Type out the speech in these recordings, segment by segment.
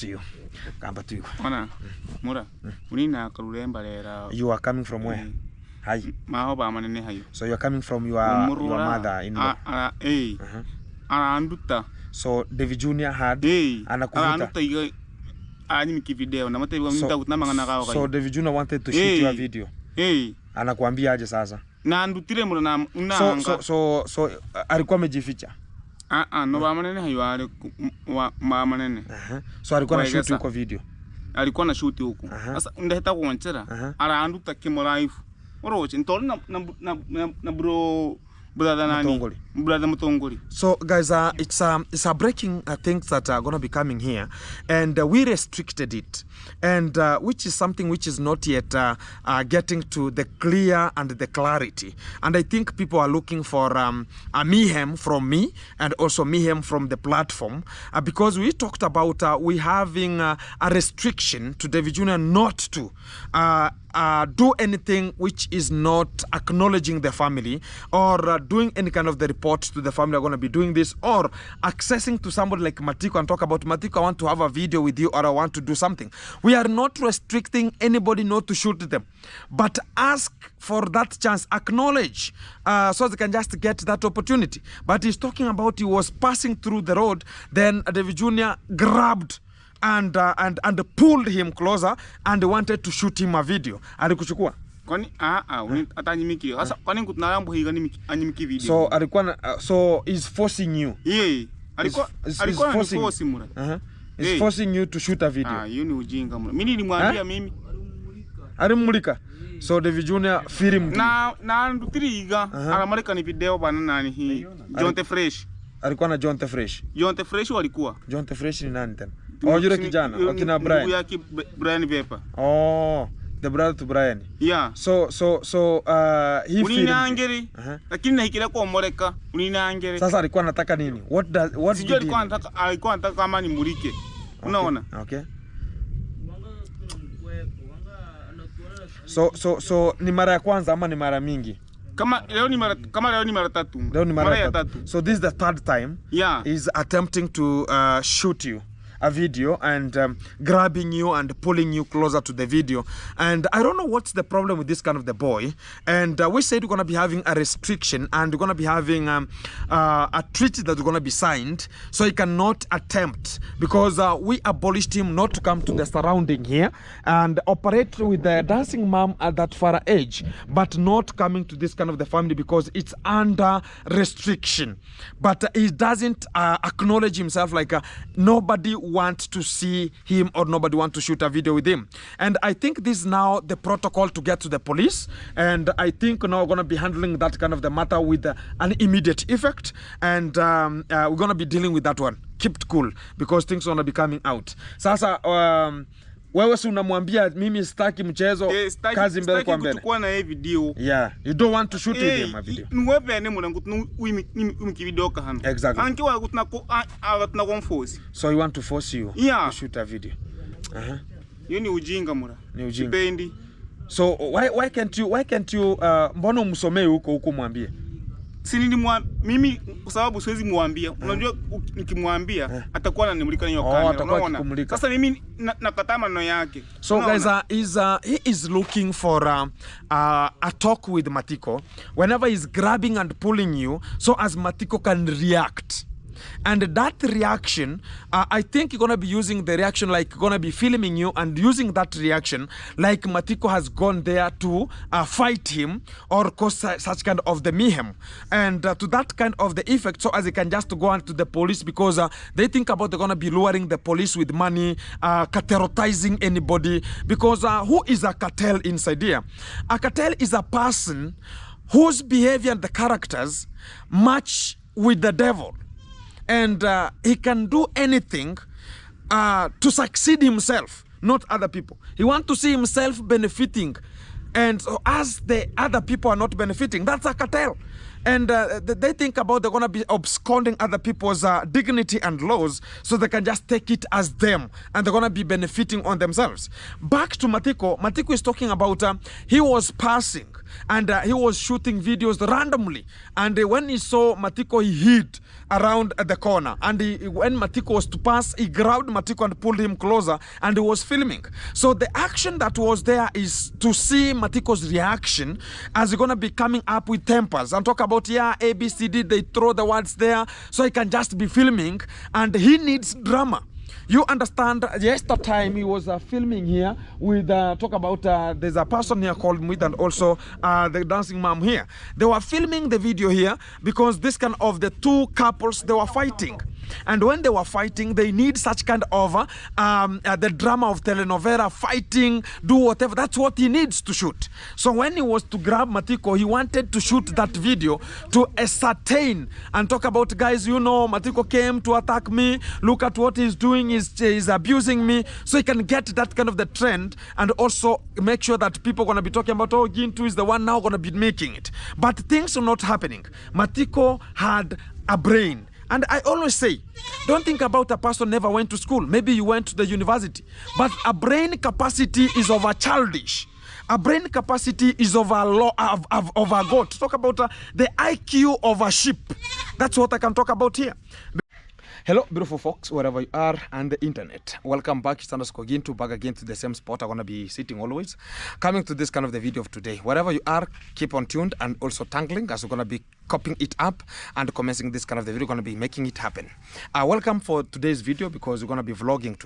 you. Kamba to you. Ona, Mura. Unina Karulemba. You are coming from where? Hi. Mahoba manene hayo. So you are coming from your mother in law. Anduta. So David Jr. had anakuvuta. Video na so David Jr. wanted to shoot your video. Anakuambia aje sasa? Na andutire mura na unanga. So alikuwa amejificha. No ba manene hayo ale manene. So alikuwa na shoot huko video. Alikuwa na shoot huko. Sasa ndahita kuonchera. Ara anduta kimo live. Oroche ntoro na bro brother nani? Brother Mutongoli. So guys, it's a breaking things that are gonna be coming here, and we restricted it, and which is something which is not yet getting to the clear and the clarity. And I think people are looking for a mayhem from me and also mayhem from the platform, because we talked about we having a restriction to David Jr. not to do anything which is not acknowledging the family, or doing any kind of the report to the family are going to be doing this, or accessing to somebody like Matiko and talk about, Matiko, I want to have a video with you, or I want to do something. We are not restricting anybody not to shoot them, but ask for that chance, acknowledge, so they can just get that opportunity. But he's talking about he was passing through the road, then David Jr. grabbed and pulled him closer and wanted to shoot him a video. Alikuchukua? Kwani atanyimiki. Sasa kwani kutunarambo higa anyimiki video. So alikuwa so he's forcing you. Alikuwa forcing mura. He's forcing you to shoot a video. Hiyo ni ujinga mura. Mimi nilimwambia mimi. Alimulika. So David Jr. film na ndutiriga anamarika ni video bana nani hii. John the Fresh. Alikuwa na John the Fresh. John the Fresh walikuwa. John the Fresh ni nani tena? Yule kijana wakina Brian. Ndugu yake Brian Vepa. The brother to Brian. Yeah. So he Uninaangeri. Lakini nahikira kwa moreka. Uninaangeri. Sasa alikuwa anataka nini? What sijui alikuwa anataka kama ni mulike. Unaona? Okay. So ni mara ya kwanza ama ni mara mingi? Kama leo ni mara tatu. Mara ya tatu. So this is the third time. Yeah. He's attempting to shoot you a video and grabbing you and pulling you closer to the video. And I don't know what's the problem with this kind of the boy. And we said we're going to be having a restriction, and we're going to be having a treaty that we're going to be signed, so he cannot attempt, because we abolished him not to come to the surrounding here and operate with the dancing mom at that far age, but not coming to this kind of the family because it's under restriction. But he doesn't acknowledge himself, like nobody want to see him or nobody want to shoot a video with him. And I think this is now the protocol to get to the police, and I think now we're going to be handling that kind of the matter with an immediate effect, and we're going to be dealing with that one. Keep it cool, because things are going to be coming out. Sasa wewe si unamwambia mimi sitaki mchezo, kazi mbele kwa mbele. Kuchukua na hii video. Yeah, you don't want to shoot with him a video. Niwepe ne mwana uimi video ka hano. Exactly. Ankiwa kutuna konforce. So he want to force you to shoot a video. Hiyo ni ujinga mura. Ni ujinga. Sipendi. So why can't you mbona umsomee huko mwambie? Mimi kwa sababu siwezi muambia. Unajua nikimwambia atakuwa ananimulika na hiyo kamera. Unaona? Sasa mimi nakataa maneno yake. So guys, he is looking for a talk with Matiko whenever he's grabbing and pulling you, so as Matiko can react. And that reaction, I think you're going to be using the reaction like going to be filming you and using that reaction like Matiko has gone there to fight him or cause such kind of the mayhem. And to that kind of the effect, so as he can just go on to the police, because they think about they're going to be luring the police with money, cartelizing anybody, because who is a cartel inside here? A cartel is a person whose behavior and the characters match with the devil. And he can do anything to succeed himself, not other people. He wants to see himself benefiting. And so as the other people are not benefiting, that's a cartel. And they think about they're going to be absconding other people's dignity and laws, so they can just take it as them, and they're going to be benefiting on themselves. Back to Matiko. Matiko is talking about he was passing, and he was shooting videos randomly, and when he saw Matiko, he hid around the corner, and when Matiko was to pass, he grabbed Matiko and pulled him closer, and he was filming. So the action that was there is to see Matiko's reaction as he's going to be coming up with tempers and talk about, yeah, ABCD, they throw the words there, so he can just be filming, and he needs drama. You understand, yesterday time he was filming here with, talk about, there's a person here called Muid, and also the dancing mom here. They were filming the video here because this kind of the two couples, they were fighting. And when they were fighting, they need such kind of the drama of telenovela, fighting, do whatever. That's what he needs to shoot. So when he was to grab Matiko, he wanted to shoot that video to ascertain and talk about, guys, you know, Matiko came to attack me. Look at what he's doing. He's abusing me. So he can get that kind of the trend, and also make sure that people are going to be talking about, oh, Gintu is the one now going to be making it. But things are not happening. Matiko had a brain. And I always say, don't think about a person never went to school. Maybe you went to the university. But a brain capacity is over childish. A brain capacity is over over God. Talk about the IQ of a sheep. That's what I can talk about here. Hello, beautiful folks, wherever you are on the internet. Welcome back. It's underscore Gintu, back again to the same spot. I'm going to be sitting always. Coming to this kind of the video of today. Wherever you are, keep on tuned and also tangling, as we're going to be copying it up and commencing this kind of the video. We're going to be making it happen. Welcome for today's video, because we're going to be vlogging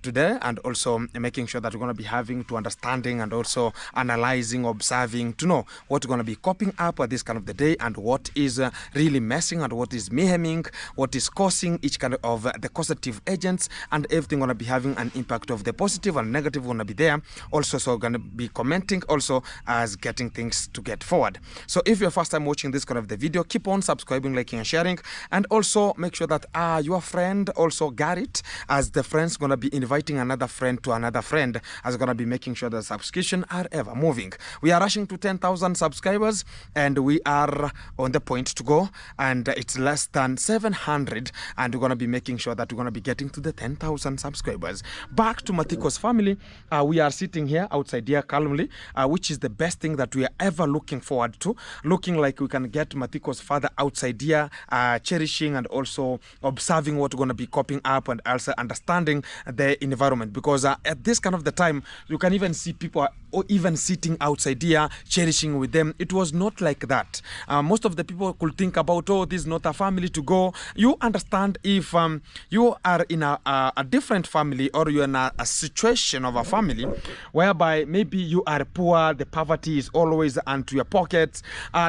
today, and also making sure that we're going to be having to understanding and also analyzing, observing to know what we're going to be copying up at this kind of the day, and what is really messing, and what is mayheming, what is causing each kind of the causative agents, and everything going to be having an impact of the positive and negative going to be there also. So we're going to be commenting also as getting things to get forward. So if you're first time watching this kind of the video, keep on subscribing, liking and sharing, and also make sure that your friend also got it, as the friend's going to be inviting another friend to another friend, as going to be making sure the subscription are ever moving. We are rushing to 10,000 subscribers, and we are on the point to go, and it's less than 700, and we're going to be making sure that we're going to be getting to the 10,000 subscribers. Back to Matiko's family, we are sitting here outside here calmly, which is the best thing that we are ever looking forward to, looking like we can get Matiko's father outside here, cherishing and also observing what we're going to be copying up, and also understanding the environment, because at this kind of the time you can even see people or even sitting outside here cherishing with them. It was not like that. Most of the people could think about, oh, this is not a family to go. You understand, if you are in a different family, or you're in a situation of a family whereby maybe you are poor, the poverty is always into your pockets,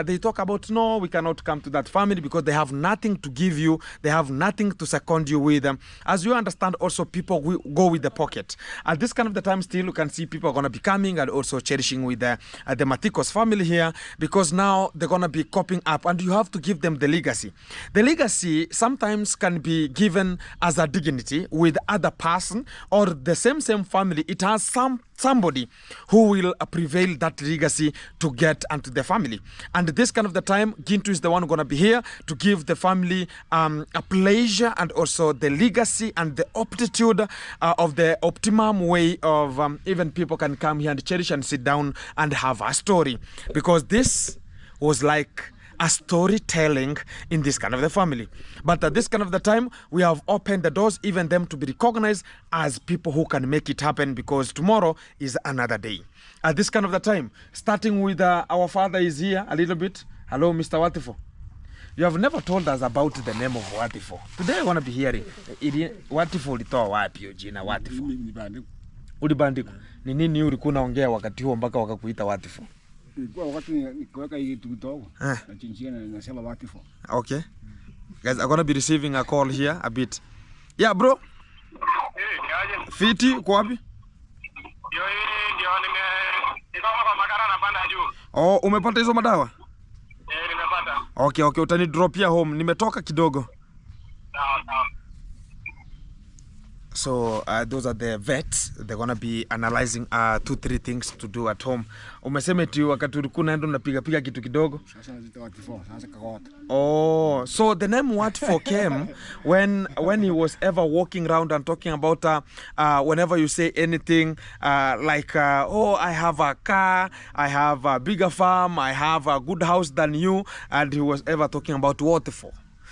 they talk about, no, we cannot come to that family because they have nothing to give you, they have nothing to second you with. As you understand, also people will go with the pocket. At this kind of the time, still you can see people are going to be coming and also cherishing with the Matiko's family here, because now they're going to be copying up, and you have to give them the legacy. The legacy sometimes can be given as a dignity with other person, or the same family. It has somebody who will prevail that legacy to get into the family. And this kind of the time, Gintu is the one going to be here to give the family a pleasure, and also the legacy and the aptitude of the optimum way of even people can come here and cherish and sit down and have a story, because this was like a storytelling in this kind of the family. But at this kind of the time, we have opened the doors, even them to be recognized as people who can make it happen, because tomorrow is another day. At this kind of the time, starting with our father is here a little bit. Hello, Mr. Watifo. You have never told us about the name of Watifo. Today I want to be hearing. Watifo ulitoa wapi hiyo jina Watifo? Ulibandiko. Ni nini ulikuwa unaongea wakati huo mpaka wakakuita Watifo? Okay. Guys, I'm gonna be receiving a call here a bit. Yeah, bro. Fiti, uko wapi? Oh, umepata hizo madawa? Nimepata. Okay, utanidropia home. Nimetoka kidogo. Sawa. So those are the vets. They're gonna be analyzing 2-3 things to do at home. Umesema eti wakati ulikuwa unaenda unapiga kitu kidogo. Oh, so the name what for came when he was ever walking around and talking about whenever you say anything like oh, I have a car, I have a bigger farm, I have a good house than you, and he was ever talking about what for.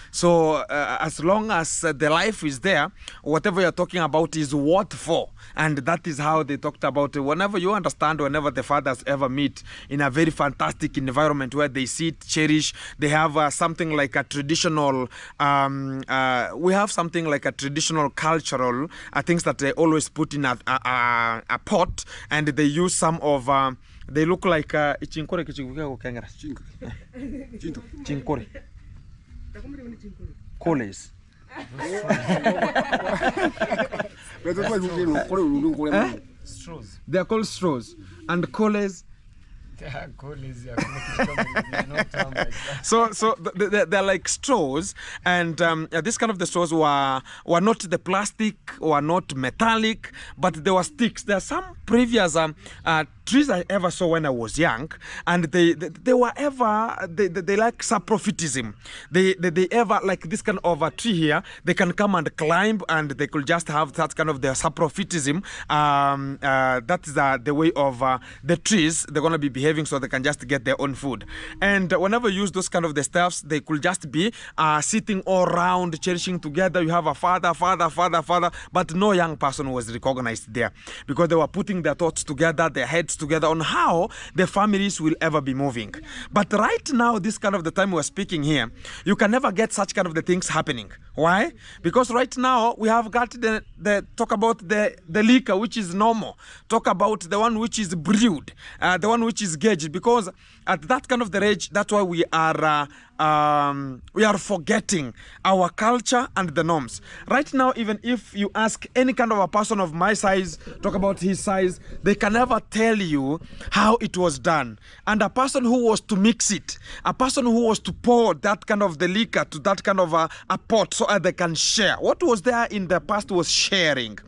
So as long as the life is there, whatever you're talking about is what for. And that is how they talked about it. Whenever you understand, whenever the fathers ever meet in a very fantastic environment where they sit, cherish, they have something like a traditional, we have something like a traditional cultural things that they always put in a pot, and they use some of, they look like, chinkore. Coles. Straws. They are called straws. And coles. So they're like straws, and this kind of the straws were not the plastic, were not metallic, but they were sticks. There are some previous trees I ever saw when I was young, and they were ever they like saprophytism. They ever like this kind of a tree here. They can come and climb, and they could just have that kind of their saprophytism. That is the way of the trees. They're gonna be behaving so they can just get their own food. And whenever you use those kind of the stuffs, they could just be sitting all around, cherishing together. You have a father, but no young person was recognized there because they were putting their thoughts together, their heads together on how the families will ever be moving. But right now, this kind of the time we're speaking here, you can never get such kind of the things happening. Why? Because right now we have got the talk about the liquor, which is normal. Talk about the one which is brewed, the one which is gauged. Because at that kind of the age, that's why we are forgetting our culture and the norms. Right now, even if you ask any kind of a person of my size, talk about his size, they can never tell you how it was done. And a person who was to mix it, a person who was to pour that kind of the liquor to that kind of a pot so that they can share. What was there in the past was sharing.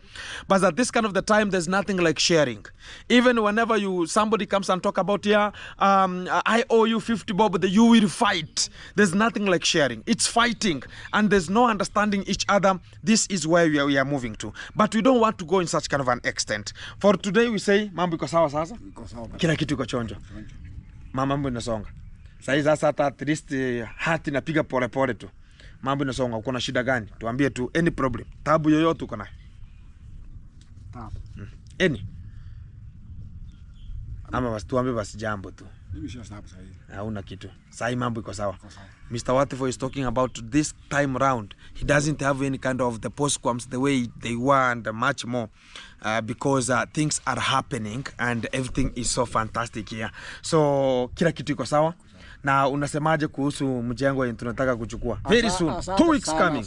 But at this kind of the time, there's nothing like sharing. Even whenever somebody comes and talk about, I owe you 50 bob, you will fight. There's nothing like sharing. It's fighting, and there's no understanding each other. This is where we are moving to. But we don't want to go in such kind of an extent. For today, we say, mambo iko sawa sasa? Kila kitu iko chonjo. Mambo inasonga. Sasa sasa hata at least hati napiga pole pole tu. Mambo inasonga. Uko na shida gani? Tuambie tu, any problem. Tabu yoyote uko nayo. Any. Ama basi tuambie basi jambo tu. Hauna kitu. Sai mambo iko sawa. Mr. Watifo is talking about this time round. He doesn't have any kind of the postquams the way they were and much more because things are happening and everything is so fantastic here. So kila kitu iko sawa. Na unasemaje kuhusu mjengo yenye tunataka kuchukua? Very soon. 2 weeks coming.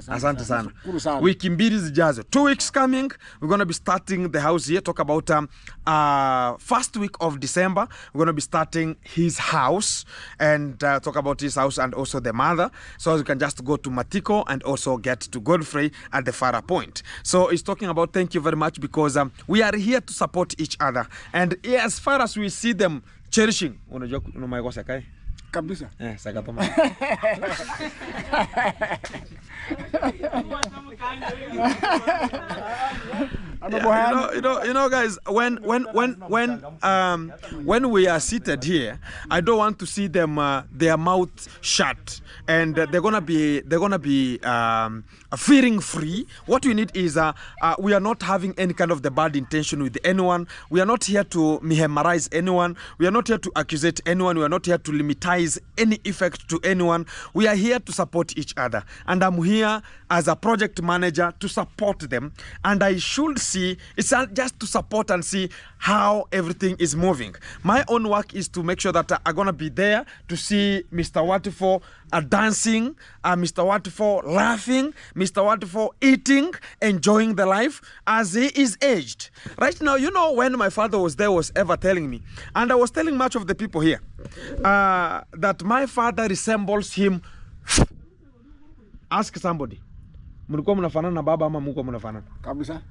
Asante sana. Wiki mbili zijazo. 2 weeks coming. We're going to be starting the house here. Talk about first week of December. We're going to be starting his house and talk about his house and also the mother. So you can just go to Matiko and also get to Godfrey at the Farah Point. So he's talking about thank you very much because we are here to support each other. And as far as we see them cherishing, unajua unamayako sakai kabisa sakatoma. You know, guys, when we are seated here, I don't want to see them their mouth shut, and they're gonna be feeling free. What we need is we are not having any kind of the bad intention with anyone. We are not here to memorize anyone. We are not here to accusate anyone. We are not here to limitize any effect to anyone. We are here to support each other, and I'm here as a project manager to support them, and I should see it's just to support and see how everything is moving. My own work is to make sure that I'm gonna be there to see Mr. Watifo dancing, Mr. Watifo laughing, Mr. Watifo eating, enjoying the life as he is aged. Right now, you know, when my father was there, was ever telling me, and I was telling much of the people here, that my father resembles him. Ask somebody. Mlikuwa mnafanana na baba ama mko mnafanana? Kabisa.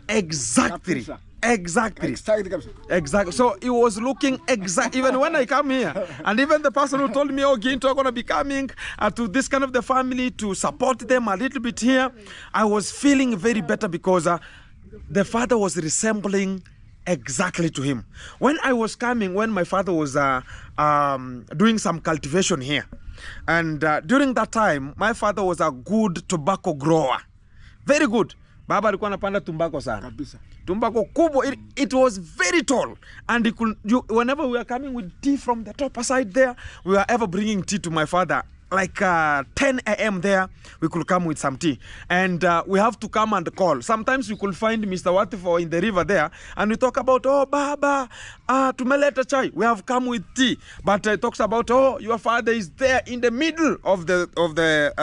Exactly. Kabisa. Exactly. Exactly. Exactly. So he was looking exact. Even when I come here, and even the person who told me, "Oh, Ginto are gonna be coming to this kind of the family to support them a little bit here," I was feeling very better because the father was resembling exactly to him. When I was coming, when my father was doing some cultivation here, and during that time, my father was a good tobacco grower, very good. Baba alikuwa anapanda tumbako sana. Kabisa. Tumbako kubwa, it was very tall, and he could, whenever we were coming with tea from the top side there, we were ever bringing tea to my father. Like 10 a.m. there, we could come with some tea. And we have to come and call. Sometimes we could find Mr. Watifo in the river there, and we talk about, oh, Baba, tumeleta chai. We have come with tea. But it talks about, oh, your father is there in the middle of the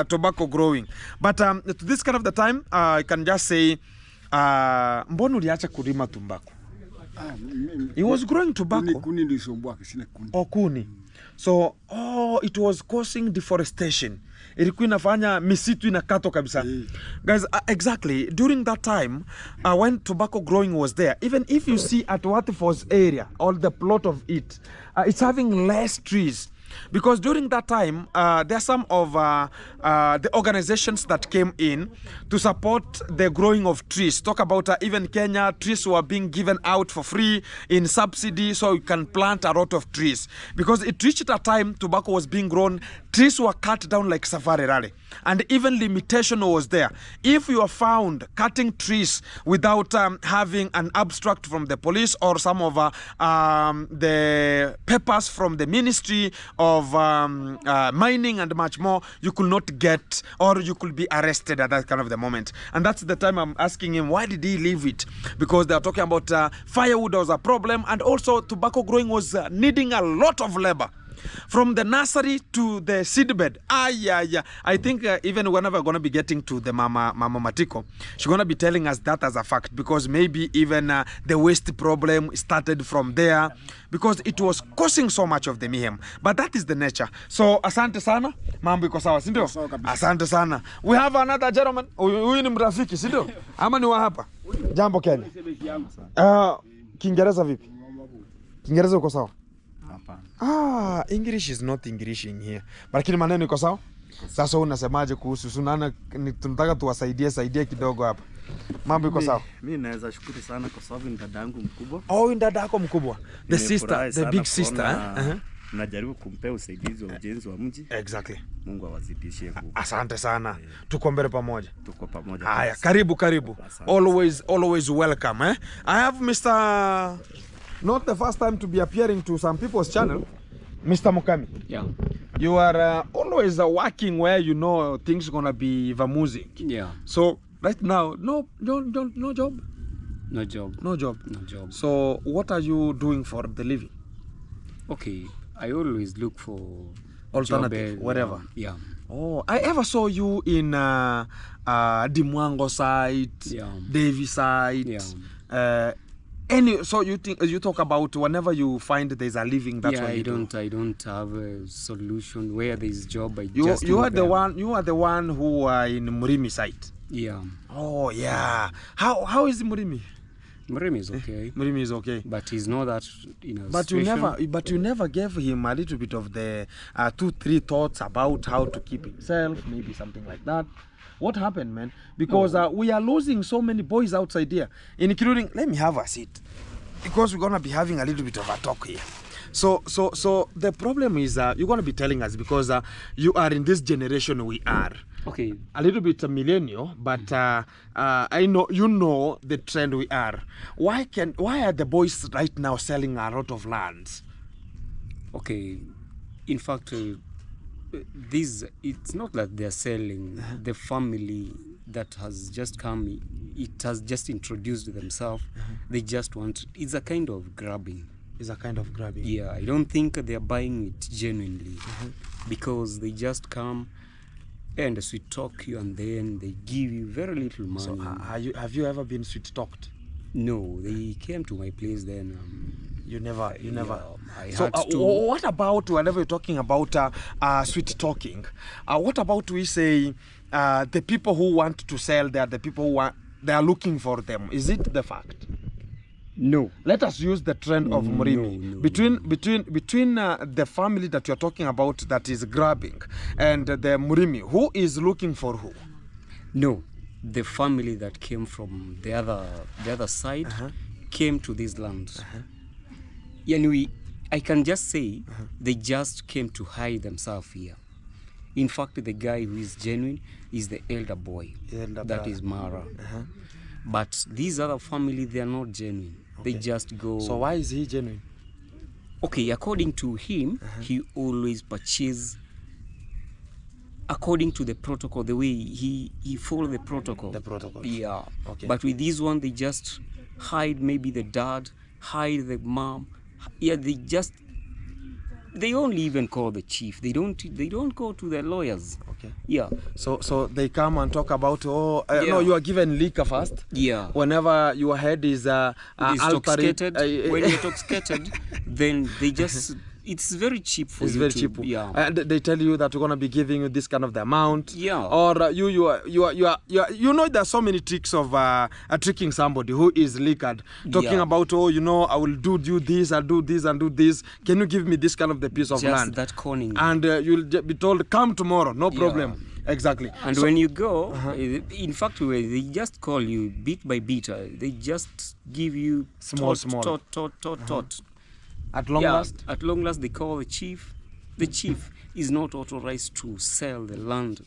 tobacco growing. But to this kind of the time, I can just say, mbona uliacha kulima tumbako? He was growing tobacco. Oh, kuni. So, it was causing deforestation. Ilikuwa inafanya misitu inakatwa kabisa. Guys, exactly, during that time, when tobacco growing was there, even if you see at Waterfall's area, all the plot of it, it's having less trees. Because during that time, there are some of the organizations that came in to support the growing of trees. Talk about even Kenya, trees were being given out for free in subsidy, so you can plant a lot of trees. Because it reached a time tobacco was being grown, trees were cut down like safari rally. And even limitation was there. If you are found cutting trees without having an abstract from the police or some of the papers from the ministry of mining and much more, you could not get, or you could be arrested at that kind of the moment. And that's the time I'm asking him, why did he leave it? Because they are talking about firewood was a problem, and also tobacco growing was needing a lot of labor. From the nursery to the seedbed. I think even whenever we're going to be getting to the Mama Matiko, she's going to be telling us that as a fact, because maybe even the waste problem started from there, because it was causing so much of the mayhem. But that is the nature. So asante sana, mambo iko sawa, si ndio? Asante sana. We have another gentleman. Huyu ni mrafiki, si ndio? Ama ni wa hapa? Jambo Kenya. Kiingereza vipi? Kiingereza uko sawa? English is not English in here. Lakini maneno iko sawa? Sasa unasemaje kuhusu sunana, tunataka tuwasaidie kidogo hapa. Mambo iko sawa? Mimi naweza shukuru sana kwa sababu ni dada yangu mkubwa. Oh, ni dada yako mkubwa. The sister, the big sister, Najaribu kumpea usaidizi wa ujenzi wa mji. Exactly. Mungu awazidishie nguvu. Asante sana. Tuko mbele pamoja. Tuko pamoja. Haya, karibu. Always welcome, I have Mr. Not the first time to be appearing to some people's channel, Mr. Mukami. Yeah. You are always working where you know things gonna be vamusing. Yeah. So right now, no job. No job. No job. So what are you doing for the living? Okay, I always look for alternative, whatever. Yeah. Oh, I ever saw you in Dimwango side, Davy side. Yeah. So you talk about whenever you find there's a living, that's what you do. I don't have a solution where there's job. You are the one who are in Murimi site. Yeah. Oh yeah. How is Murimi? Murimi is okay. Murimi is okay. But he's not that But you never gave him a little bit of the 2-3 thoughts about how to keep himself, maybe something like that. What happened, man? Because we are losing so many boys outside here, including, let me have a seat, because we're gonna be having a little bit of a talk here. So the problem is you're gonna be telling us, because you are in this generation we are. Okay. A little bit millennial, but I know you know the trend we are. Why are the boys right now selling a lot of lands? Okay, in fact. It's not that they're selling. The family that has just come, it has just introduced themselves. They just want, it's a kind of grabbing. Yeah, I don't think they're buying it genuinely, because they just come and sweet talk you, and then they give you very little money. So have you ever been sweet talked? No, they came to my place then. You never. So what about, whenever you're talking about sweet talking, what about we say the people who want to sell, they are the people who they are looking for them. Is it the fact? No. Let us use the trend of Murimi. No, Between the family that you're talking about that is grabbing and the Murimi, who is looking for who? No. The family that came from the other side came to this land. Yani I can just say they just came to hide themselves here. In fact, the guy who is genuine is the elder boy. That is Mara. But these other family, they are not genuine. They just go. So why is he genuine? Okay, according to him, he always purchases according to the protocol, the way he follow the protocol. The protocol. Yeah. Okay. But with this one, they just hide maybe the dad, hide the mom. Yeah, they only even call the chief. They don't go to the lawyers. Okay. Yeah. So they come and talk about no, you are given liquor first. Yeah. Whenever your head is intoxicated, when you're intoxicated, then they just it's very cheap for you. It's very cheap. Yeah. And they tell you that we're gonna be giving you this kind of the amount. Yeah. Or you know there's so many tricks of tricking somebody who is liquored, talking about I will do this, I'll do this and do this. Can you give me this kind of the piece of just land? That conning. And you'll be told come tomorrow, no problem. Exactly. And when you go, in fact, they just call you bit by bit. They just give you small. tot. At long last? At long last, they call the chief. The chief is not authorized to sell the land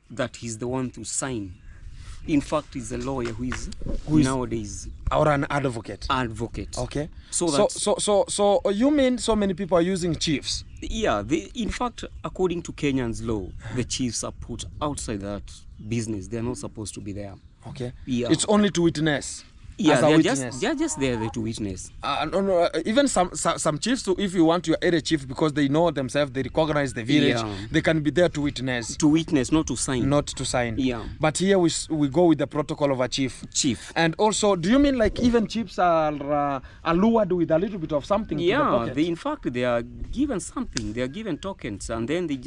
that he's the one to sign. In fact, he's a lawyer who is nowadays... Or an advocate. Advocate. Okay. So you mean so many people are using chiefs? Yeah. In fact, according to Kenyan's law, the chiefs are put outside that business. They're not supposed to be there. Okay. Yeah. It's only to witness. Yeah, they're just there to witness. No, even some chiefs, if you want your area chief, because they know themselves, they recognize the village, they can be there to witness. To witness, not to sign. Not to sign. Yeah. But here we go with the protocol of a chief. Chief. And also, do you mean like even chiefs are lured with a little bit of something to the pocket? In fact, they are given something. They are given tokens, and then they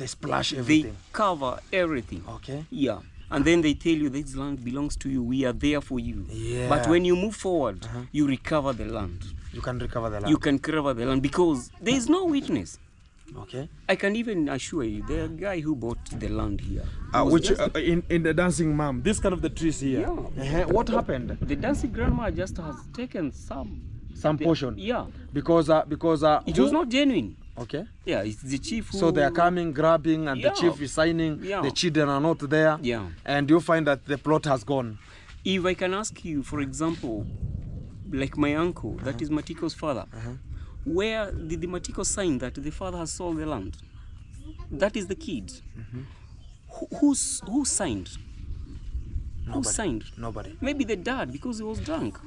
splash everything. They cover everything. Okay. Yeah. And then they tell you this land belongs to you. We are there for you. Yeah. But when you move forward, you recover the land. You can recover the land. You can recover the land because there is no witness. Okay. I can even assure you, the guy who bought the land here. Which in the dancing mom, this kind of the trees here. Yeah. What happened? The dancing grandma just has taken some portion. Yeah. Because it was not genuine. Okay. Yeah, it's the chief who... So they are coming, grabbing, and the chief is signing. Yeah. The children are not there. Yeah. And you find that the plot has gone. If I can ask you, for example, like my uncle, that is Matiko's father, where did the Matiko sign that the father has sold the land? That is the kid. Who signed? Nobody. Who signed? Nobody. Maybe the dad, because he was drunk.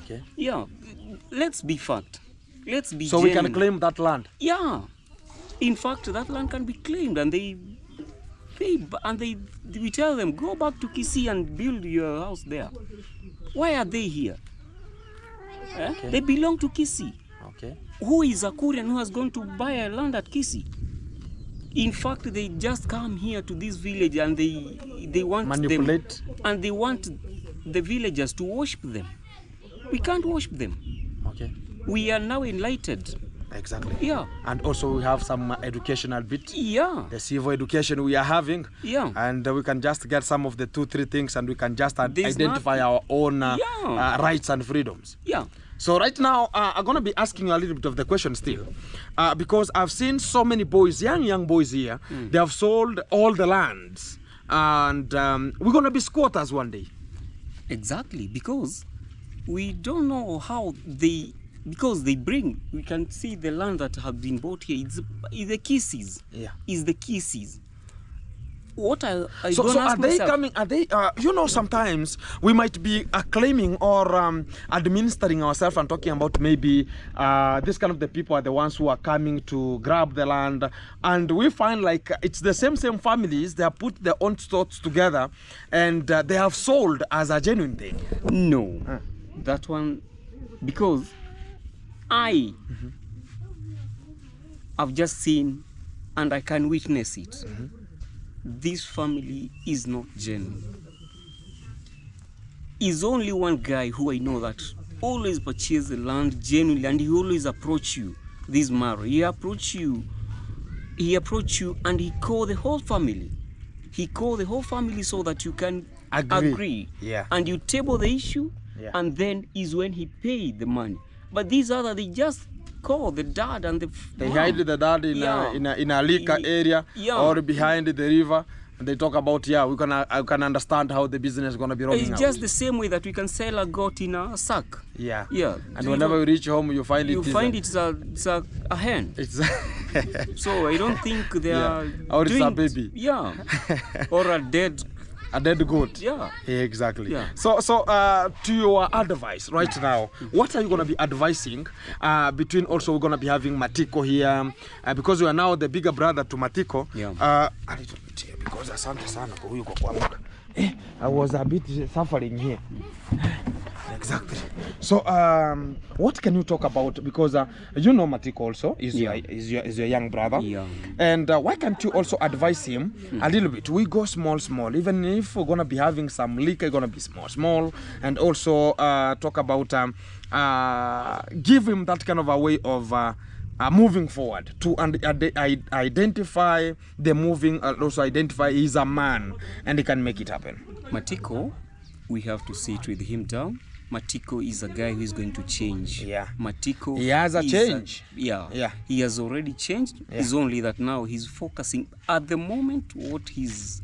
Okay. Yeah. Let's be fact. Let's be so genuine. We can claim that land. Yeah. In fact, that land can be claimed, and we tell them, go back to Kisii and build your house there. Why are they here? Okay. They belong to Kisii. Okay. Who is a Korean who has gone to buy a land at Kisii? In fact, they just come here to this village and they want manipulate them, and they want the villagers to worship them. We can't worship them. Okay. We are now enlightened. Exactly. Yeah. And also we have some educational bit. Yeah. The civil education we are having. Yeah. And we can just get some of the 2-3 things, and we can just identify our own rights and freedoms. Yeah. So right now, I'm going to be asking you a little bit of the question still. Because I've seen so many boys, young boys here, they have sold all the lands. And we're going to be squatters one day. Exactly. Because we don't know how because we can see the land that have been bought here. It's the Kisi's. Yeah. It's the Kisi's. What I so are they myself, coming? Are they? Sometimes we might be claiming or administering ourselves and talking about maybe this kind of the people are the ones who are coming to grab the land, and we find like it's the same families. They have put their own thoughts together, and they have sold as a genuine thing. No, that one, because I've just seen and I can witness it. this family is not genuine. Is only one guy who I know that always purchase the land genuinely, and he always approach you. This Maro, he approach you and he call the whole family. He call the whole family so that you can agree. Yeah. And you table the issue, and then is when he paid the money. But these other, they just call the dad and the They mom. hide the dad in a liquor area or behind the river. And they talk about, I can understand how the business is going to be rolling It's out. just the same way that we can sell a goat in a sack. Yeah. Yeah. And whenever you reach home, you find it's a hen. It's So I don't think they are or it's doing a baby. Yeah. Or a dead goat. Yeah. Exactly. Yeah. So to your advice right now, what are you going to be advising between also we're going to be having Matiko here because you are now the bigger brother to Matiko. Yeah. A little bit here because asante sana kwa huyu kwa kuamka. I was a bit suffering here. Exactly. So what can you talk about, because you know Matiko also is your young brother. Yeah. And why can't you also advise him a little bit? We go small, even if we're gonna be having some liquor, gonna be small, and also talk about give him that kind of a way of moving forward to identify the moving, also identify he's a man and he can make it happen. Matiko, we have to sit with him down. Matiko is a guy who is going to change. Yeah. Matiko, he has a change. Yeah. He has already changed. Yeah. It's only that now he's focusing at the moment. What he's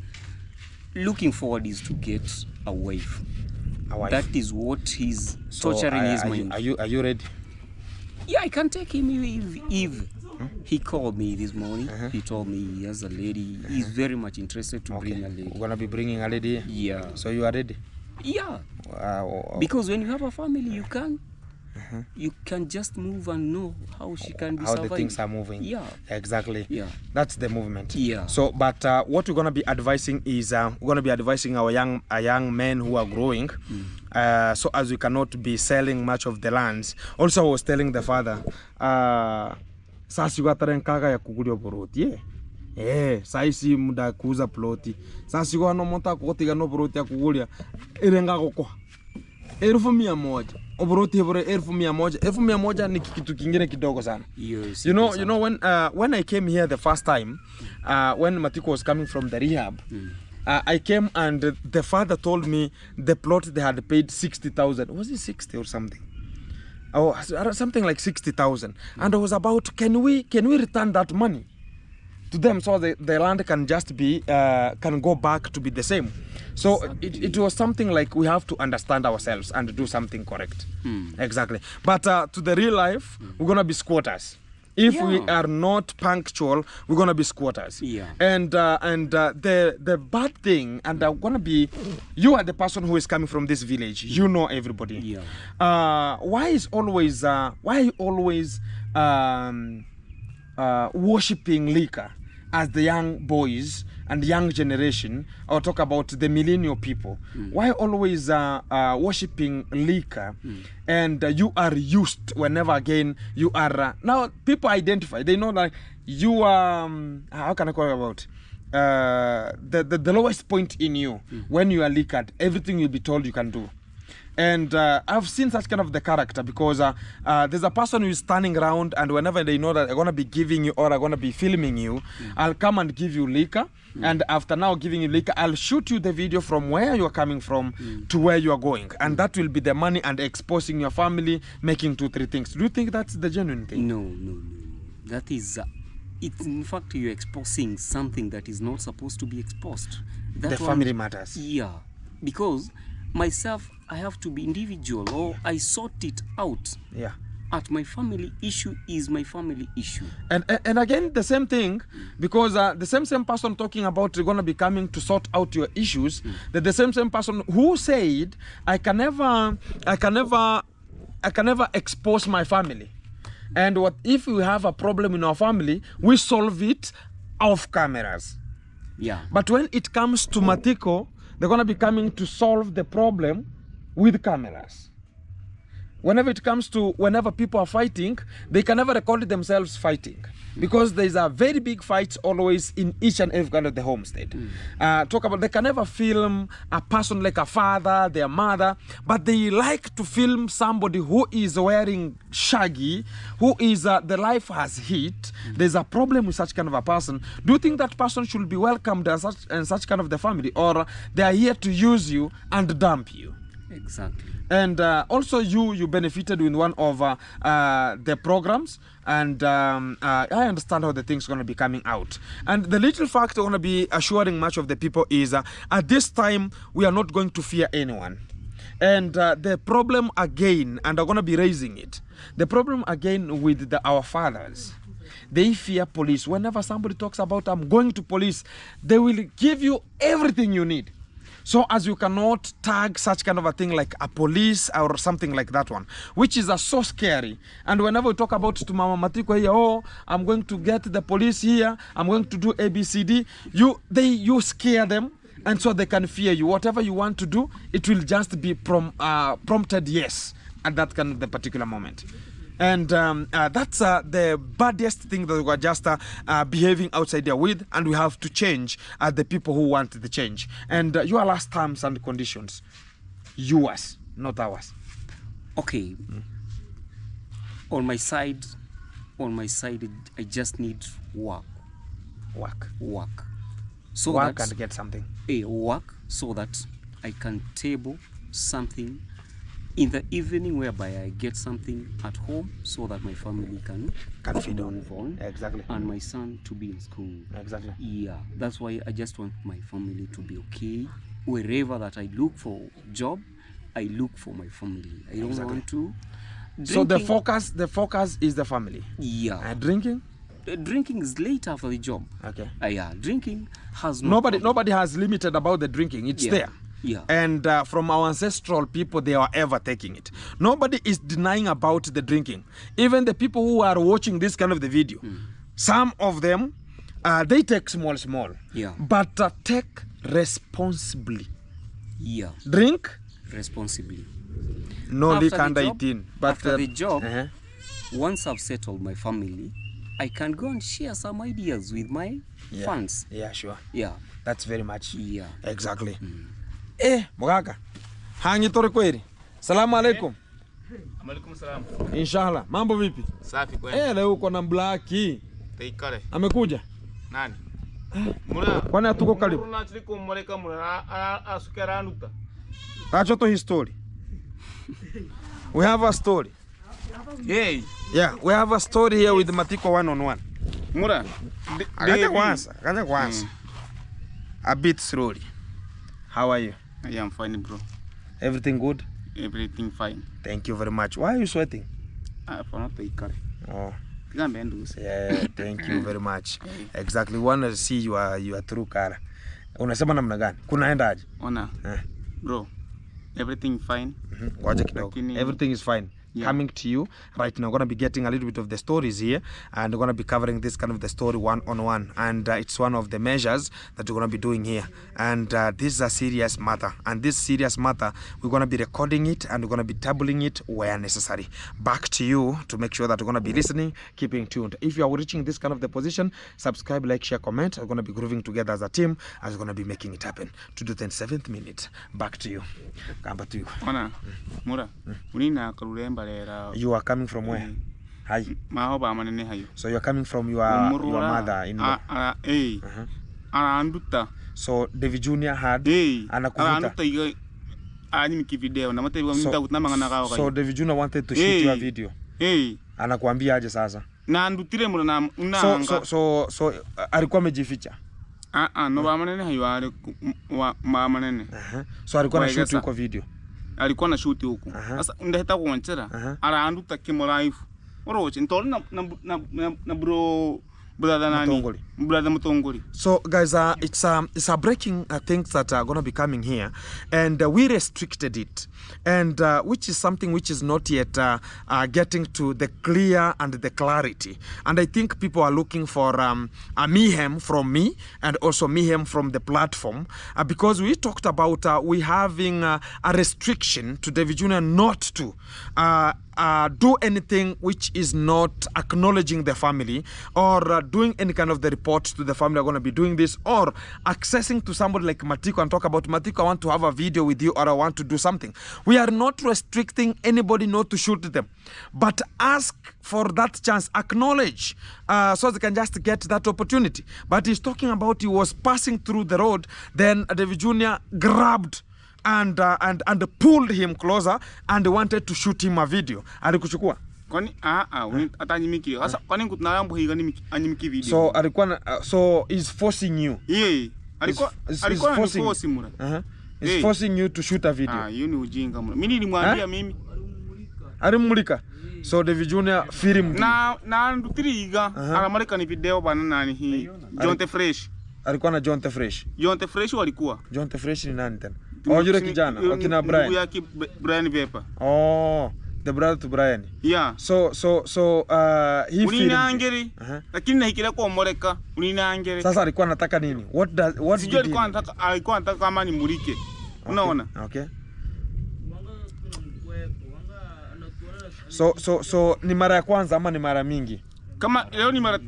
looking forward is to get a wife. That is what he's torturing his mind. Are you ready? Yeah, I can take him if he called me this morning. He told me he has a lady. He's very much interested to bring a lady. We're gonna be bringing a lady. Yeah. So you are ready? Yeah. Because when you have a family, you can just move and know how she can be surviving. The things are moving. Yeah. Exactly. Yeah. That's the movement. Yeah. So, but what we're gonna be advising is we're gonna be advising our young men who are growing. So as we cannot be selling much of the lands. Also, I was telling the father, sasa yuatarenkaga ya kugulia boroti. Saisi muda kuuza ploti. Sasa kwa no monta kuotiga no boroti ya kugulia irenga goko. 1,100. Oboroti hebore 1,100. 1,100 ni kitu kingine kidogo sana. Yes, You know when I came here the first time, when Matiko was coming from the rehab, I came and the father told me the plot they had paid 60,000. Was it 60 or something? Oh, something like 60,000. And I was about, can we return that money to them so the land can just be can go back to be the same? So it was something like we have to understand ourselves and do something correct. Exactly. But to the real life, we're gonna be squatters. If we are not punctual, we're gonna be squatters. Yeah. And the bad thing, and I'm gonna be, you are the person who is coming from this village. You know everybody. Yeah. Why are you always worshipping liquor as the young boys and young generation, or talk about the millennial people? Why always worshipping liquor? And you are used whenever again you are now people identify, they know that you are how can I call it about the lowest point in you. When you are liquored, everything you'll be told you can do. And I've seen such kind of the character, because there's a person who is standing around, and whenever they know that they're going to be giving you or are going to be filming you, I'll come and give you liquor. And after now giving you liquor, I'll shoot you the video from where you're coming from to where you are going. And that will be the money and exposing your family, making 2-3 things. Do you think that's the genuine thing? No. That is, in fact, you're exposing something that is not supposed to be exposed. The family matters. Yeah. Because myself, I have to be individual, or I sort it out. Yeah. At my family issue is my family issue. And again, the same thing, because the same person talking about you're going to be coming to sort out your issues, that the same person who said, I can never expose my family. And what if we have a problem in our family, we solve it off cameras. Yeah. But when it comes to Matiko, they're going to be coming to solve the problem with cameras. whenever it comes to whenever people are fighting, they can never record themselves fighting. Because there's a very big fight always in each and every kind of the homestead. Talk about, they can never film a person like a father, their mother, but they like to film somebody who is wearing shaggy, who is, the life has hit. There's a problem with such kind of a person. Do you think that person should be welcomed as such kind of the family, or they are here to use you and dump you? Exactly. And also you benefited in one of the programs, and I understand how the thing's going to be coming out. And the little fact I want to be assuring much of the people is at this time we are not going to fear anyone. And the problem again, and I'm going to be raising it, the problem again with our fathers, they fear police. Whenever somebody talks about I'm going to police, they will give you everything you need. So as you cannot tag such kind of a thing like a police or something like that one, which is so scary. And whenever we talk about to Mama Matiko here, oh, I'm going to get the police here, I'm going to do ABCD, you scare them, and so they can fear you. Whatever you want to do, it will just be prompted yes at that kind of the particular moment. And that's the baddest thing that we are just behaving outside there with, and we have to change the people who want the change. And your last terms and conditions, yours, not ours. Okay. On my side, I just need work. So work that and get something. Work so that I can table something in the evening, whereby I get something at home so that my family can feed on. Exactly. And my son to be in school. Exactly. Yeah, that's why I just want my family to be okay. Wherever that I look for job, I look for my family. I don't want to. So the focus is the family. Yeah. Drinking? Drinking is late after the job. Okay. Yeah, drinking has no nobody has limited about the drinking. It's there. Yeah. And from our ancestral people, they are ever taking it. Nobody is denying about the drinking. Even the people who are watching this kind of the video, some of them, they take small. Yeah. But take responsibly. Yeah. Drink responsibly. No After liquor the under job, 18. But after the job, once I've settled my family, I can go and share some ideas with my fans. Yeah, sure. Yeah. That's very much. Yeah. Exactly. Mugaka. Hangi tore kweli. Salamu alaikum. Alaikum salam. Inshallah. Mambo vipi? Safi kweli. Leo uko na Blacki. Teikale. Amekuja? Nani? Mura. Kwani hatuko karibu? Unachili kumuleka mura asukera anuta. Acha to history. We have a story. Hey. Yeah, we have a story here with Matiko one-on-one. Mura. Kanya kwanza. A bit slowly. How are you? I am fine, bro. Everything good? Everything fine. Thank you very much. Why are you sweating? For not Teikale. Oh. Yeah, thank you very much. Exactly. We want to see your true cara. Unasema namna gani? Kunaenda aje? Ona. Bro. Everything fine. Ngoja kidogo. Everything is fine. Coming to you right now. We're going to be getting a little bit of the stories here, and we're going to be covering this kind of the story one-on-one, and it's one of the measures that we're going to be doing here. And this is a serious matter, and this serious matter we're going to be recording it, and we're going to be tabling it where necessary. Back to you to make sure that we're going to be listening, keeping tuned. If you are reaching this kind of the position, subscribe, like, share, comment. We're going to be grooving together as a team, as we're going to be making it happen to the 27th minute. Back to you. Come back to you. Ona. Mura. Unina karuremba. You are coming from where? Hi. So you are coming from your mother in law. So David Jr. had anakuvuta. So David Jr. wanted to shoot your video. Anakuambia aje sasa? So alikuwa amejificha. No bamanene hayo bamanene. So alikuwa na shoot huko video. Alikuwa na shoot huko. Sasa ndahita kuonchera. Aranduta kimo live. Oroche ntoli na bro brother nani, brother Mutongoli. So guys, it's a breaking things that are gonna be coming here, and we restricted it, and which is something which is not yet getting to the clear and the clarity. And I think people are looking for a mayhem from me and also mayhem from the platform, because we talked about we having a restriction to David Jr. not to do anything which is not acknowledging the family, or doing any kind of the reports to the family are going to be doing this, or accessing to somebody like Matiko and talk about, Matiko, I want to have a video with you, or I want to do something. We are not restricting anybody not to shoot them, but ask for that chance, acknowledge, so they can just get that opportunity. But he's talking about he was passing through the road, then David Jr. grabbed and pulled him closer and wanted to shoot him a video. Alikuchukua. Kwani atanyimiki. Sasa kwani kutunayambo higa anyimiki video. So alikuwa so he's forcing you. Yeah. Alikuwa forcing mura. He's forcing you to shoot a video. Hiyo ni ujinga mura. Mimi nilimwambia mimi. Alimulika. So David Jr. film. Na ndutiriga alamarika ni video bana nani hii. John the Fresh. Alikuwa na John the Fresh. John the Fresh walikuwa. John the Fresh ni nani tena? Oh, yule kijana, wakina Brian. Yaki Brian Vepa. Oh, the brother to Brian. Yeah. So he Uninaangeri. Lakini nahikira kwa omoreka. Uninaangeri. Sasa alikuwa anataka nini? What did he? Alikuwa anataka kama ni mulike. Unaona? Okay. So ni mara ya kwanza ama ni mara mingi? Kama leo ni mara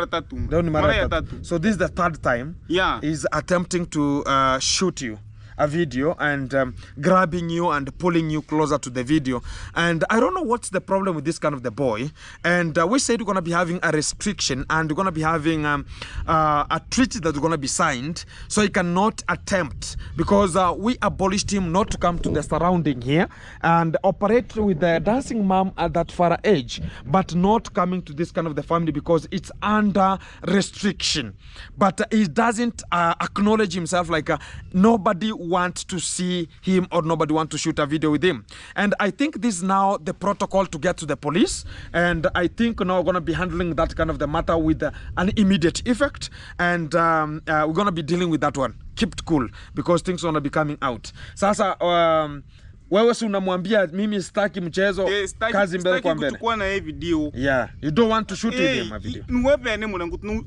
tatu. Leo ni mara ya tatu. So this is the third time. Yeah. He's attempting to shoot you a video and grabbing you and pulling you closer to the video. And I don't know what's the problem with this kind of the boy. And we said we're going to be having a restriction, and we're going to be having a treaty that's going to be signed, so he cannot attempt, because we abolished him not to come to the surrounding here and operate with the dancing mom at that far age, but not coming to this kind of the family because it's under restriction. But he doesn't acknowledge himself, like nobody want to see him or nobody want to shoot a video with him. And I think this is now the protocol to get to the police, and I think now we're going to be handling that kind of the matter with an immediate effect, and we're going to be dealing with that one. Keep it cool, because things are going to be coming out. Sasa wewe si unamwambia mimi sitaki mchezo, kazi mbele kwa mbele. Kuchukua na hii video. Yeah, you don't want to shoot with him a video. Niwepe ne mwana ngutu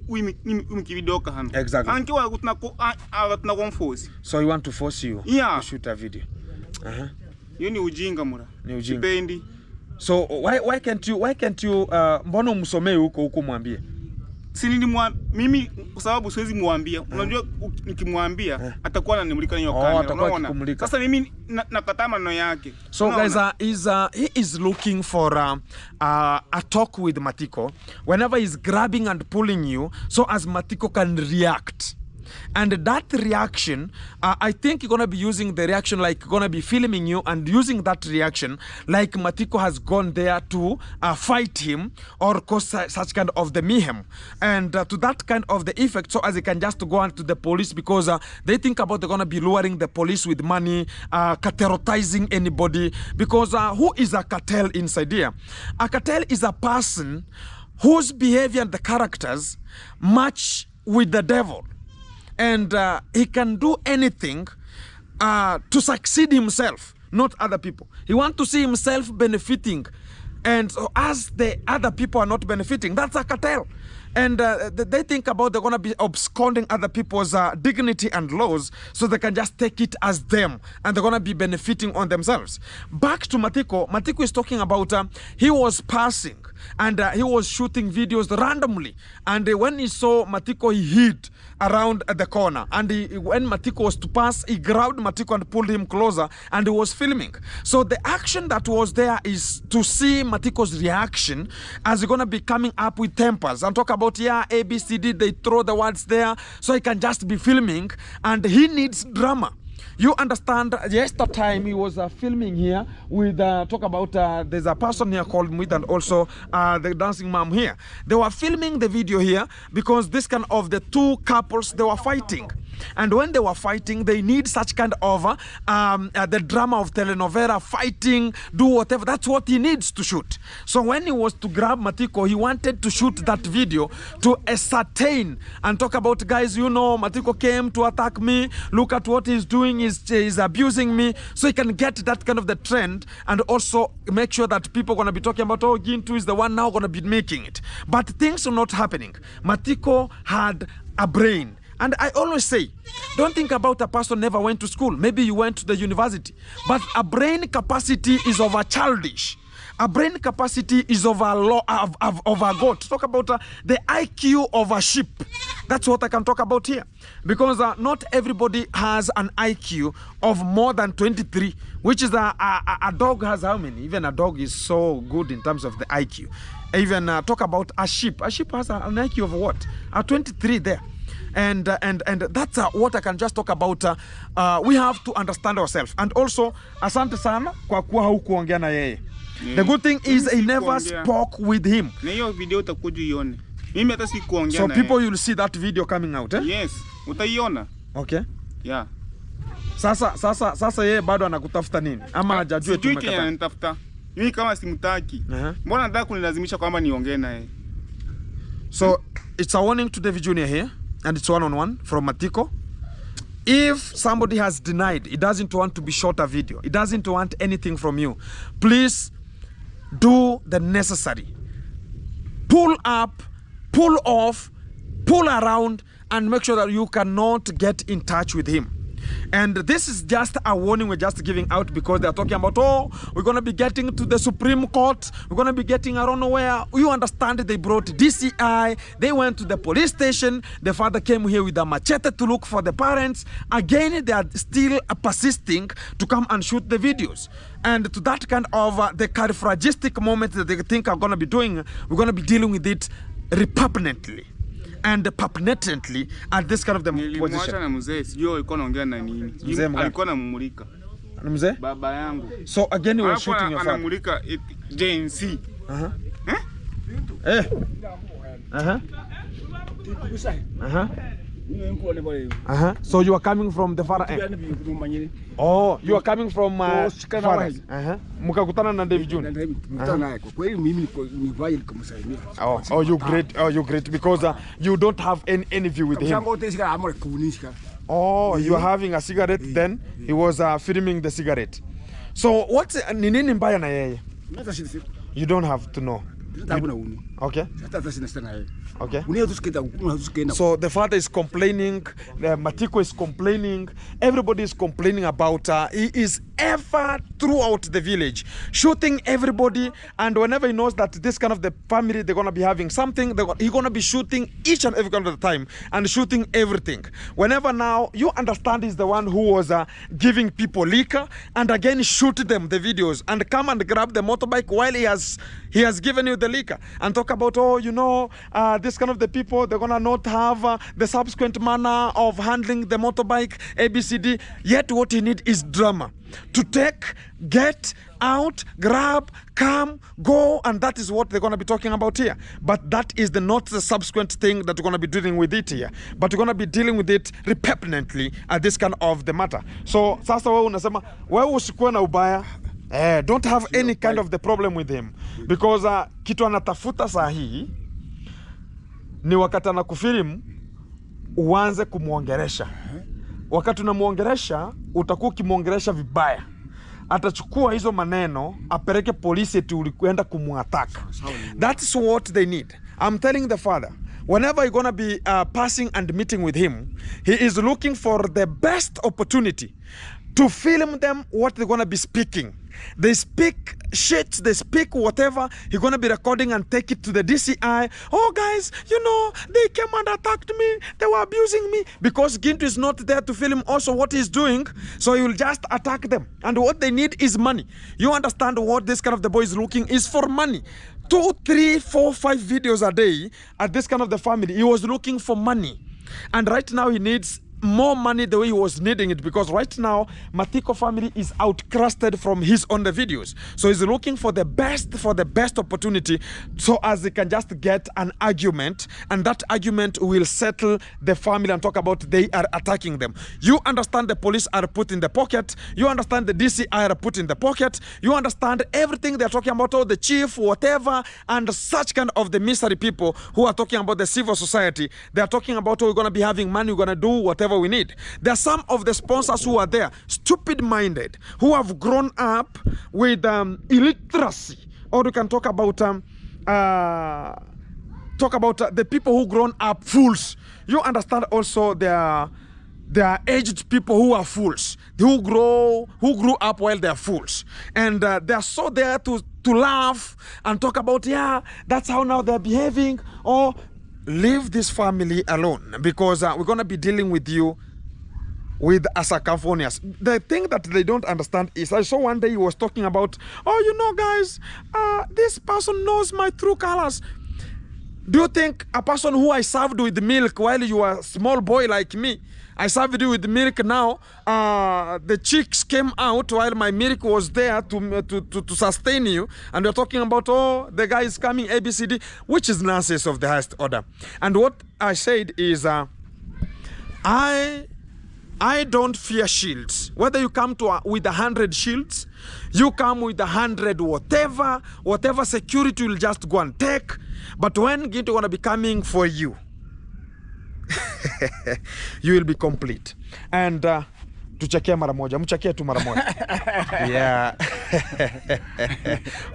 umiki video kahana. Exactly. Ankiwa gutna konforce. So he want to force you to shoot a video. Hiyo ni ujinga mura. Ni ujinga. Sipendi. So why can't you mbona umsomee huko mwambie? Mimi kwa sababu siwezi muambia. Unajua nikimwambia atakuwa ananimulika hiyo kamera. Unaona? Sasa mimi nakataa maneno yake. So guys, he is looking for a talk with Matiko whenever he's grabbing and pulling you, so as Matiko can react. And that reaction, I think you're going to be using the reaction, like going to be filming you and using that reaction like Matiko has gone there to fight him or cause such kind of the mayhem. And to that kind of the effect, so as they can just go on to the police, because they think about they're going to be luring the police with money, cartelizing anybody, because who is a cartel inside here? A cartel is a person whose behavior and the characters match with the devil. And he can do anything to succeed himself, not other people. He wants to see himself benefiting. And so as the other people are not benefiting, that's a cartel. And they think about they're going to be absconding other people's dignity and laws, so they can just take it as them, and they're going to be benefiting on themselves. Back to Matiko. Matiko is talking about he was passing and he was shooting videos randomly. And when he saw Matiko, he hid around the corner. And when Matiko was to pass, he grabbed Matiko and pulled him closer, and he was filming. So the action that was there is to see Matiko's reaction as he's going to be coming up with tempers and talk about A, B, C, D. They throw the words there, so he can just be filming, and he needs drama. You understand? Yesterday he was filming here with talk about there's a person here called Mwit, and also the dancing mom here. They were filming the video here because this kind of the two couples, they were fighting. And when they were fighting, they need such kind of the drama of telenovela, fighting, do whatever. That's what he needs to shoot. So when he was to grab Matiko, he wanted to shoot that video to ascertain and talk about, guys, you know, Matiko came to attack me. Look at what he's doing. He's abusing me. So he can get that kind of the trend and also make sure that people are going to be talking about, oh, Gintu is the one now going to be making it. But things are not happening. Matiko had a brain. And I always say, don't think about a person never went to school. Maybe you went to the university. But a brain capacity is over childish. A brain capacity is of a goat. Talk about the IQ of a sheep. That's what I can talk about here. Because not everybody has an IQ of more than 23, which is a dog has how many? Even a dog is so good in terms of the IQ. Even talk about a sheep. A sheep has an IQ of what? 23 there. And that's what I can just talk about. We have to understand ourselves. And also, asante sana kwa kuwa haukuongea na yeye. The good thing is he never spoke with him. So people will see that video coming out, eh? Yes, utaiona. Okay. Yeah. Sasa yeye bado anakutafuta nini? Ama hajajua tumekata. Sijui ananitafuta. Mimi kama simtaki. Mbona nataka kunilazimisha kwamba niongee naye? So it's a warning to the junior here, and it's one-on-one from Matiko. If somebody has denied, he doesn't want to be shot a video, he doesn't want anything from you, please do the necessary. Pull up, pull off, pull around, and make sure that you cannot get in touch with him. And this is just a warning we're just giving out because they're talking about, oh, we're going to be getting to the Supreme Court. We're going to be getting, I don't know where. You understand, they brought DCI. They went to the police station. The father came here with a machete to look for the parents. Again, they are still persisting to come and shoot the videos. And to that kind of the characteristic moment that they think are going to be doing, we're going to be dealing with it repugnantly. And permanently at this kind of the position. Na mzee sijui alikuwa anaongea na nini. Alikuwa anamulika. Mzee? Baba yangu. So again you were shooting your father. Anamulika JNC. So you are coming from the far end. Oh, you are coming from mukakutana na David June. Oh, you great. Oh, you great because you don't have any view with him. Oh, you are having a cigarette then he was filming the cigarette. So what's nini mbaya na yeye? You don't have to know. Okay. Okay. So the father is complaining, Matiko is complaining, everybody is complaining about he is ever throughout the village shooting everybody, and whenever he knows that this kind of the family they're gonna be having something, he's gonna be shooting each and every kind of the time and shooting everything. Whenever now you understand he's the one who was giving people liquor and again shoot them the videos and come and grab the motorbike while he has given you the liquor and talk about, oh, you know, this kind of the people, they're gonna not have the subsequent manner of handling the motorbike, ABCD. Yet what you need is drama. To take, get out, grab, come, go, and that is what they're going to be talking about here. But that is not the subsequent thing that we're going to be dealing with it here. But we're going to be dealing with it repugnantly at this kind of the matter. So, sasa wewe unasema, wewe usikuwe na ubaya. Don't have any kind of the problem with him. Because kitu anatafuta saa hii, ni wakati anakufilimu, uanze kumuongeresha. Wakati unamuongeresha, utakuwa ukimuongeresha vibaya. Atachukua hizo maneno, apeleke polisi eti ulikwenda kumuattack. That's what they need. I'm telling the father, whenever you're going to be passing and meeting with him, he is looking for the best opportunity to film them what they're going to be speaking. They speak shit, they speak whatever. He's going to be recording and take it to the DCI. Oh, guys, you know, they came and attacked me. They were abusing me. Because Gintu is not there to film also what he's doing. So he will just attack them. And what they need is money. You understand what this kind of the boy is looking is for money. 2, 3, 4, 5 videos a day at this kind of the family. He was looking for money. And right now he needs more money the way he was needing it, because right now Matiko family is outcrusted from his on the videos. So he's looking for the best opportunity so as they can just get an argument, and that argument will settle the family and talk about they are attacking them. You understand the police are put in the pocket, you understand the DCI are put in the pocket, you understand everything they're talking about, all the chief, whatever, and such kind of the misery people who are talking about the civil society. They're talking about, oh, we're going to be having money, we're going to do whatever we need. There are some of the sponsors who are there, stupid-minded, who have grown up with illiteracy. Or we can talk about the people who grown up fools. You understand also there are aged people who are fools, who grew up while they are fools, and they are so there to laugh and talk about, yeah, that's how now they're behaving, or leave this family alone, because we're going to be dealing with you with as a Californians. The thing that they don't understand is, I saw one day he was talking about, oh, you know, guys, this person knows my true colors. Do you think a person who I served with milk while you were a small boy like me, I served you with milk now, the chicks came out while my milk was there to sustain you, and you're talking about, oh, the guy is coming, ABCD, which is nonsense of the highest order. And what I said is, I don't fear shields. Whether you come to with 100 shields, you come with 100 whatever security will just go and take. But when Ginto gonna be coming for you, you will be complete. And tuchekea mara moja, mchekea tu mara moja. Yeah.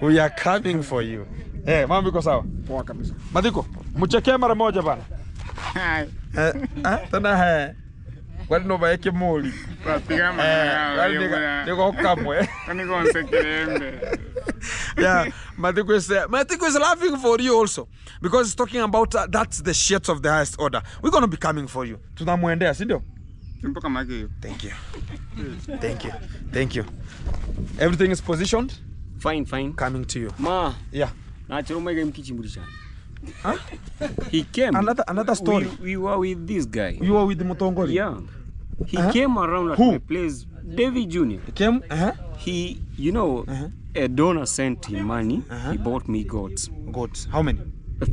We are coming for you. Eh, mambo iko sawa? Poa kabisa. Matiko, mchekea mara moja bana. Tena wali no baeke moli. Papiga mama. Wali niko kamwe. Niko nsekerembe. Yeah, Matiko is laughing for you also, because he's talking about that's the shit of the highest order. We're going to be coming for you. Tunamuendea, si ndio? Thank you. Thank you. Everything is positioned? Fine. Coming to you. Ma. Yeah. Huh? He came. Another story. We were with this guy. You were with the Mutongori? Yeah. He came around at my place, David Jr. He came? He, you know, a donor sent him money. He bought me goats. Goats? How many?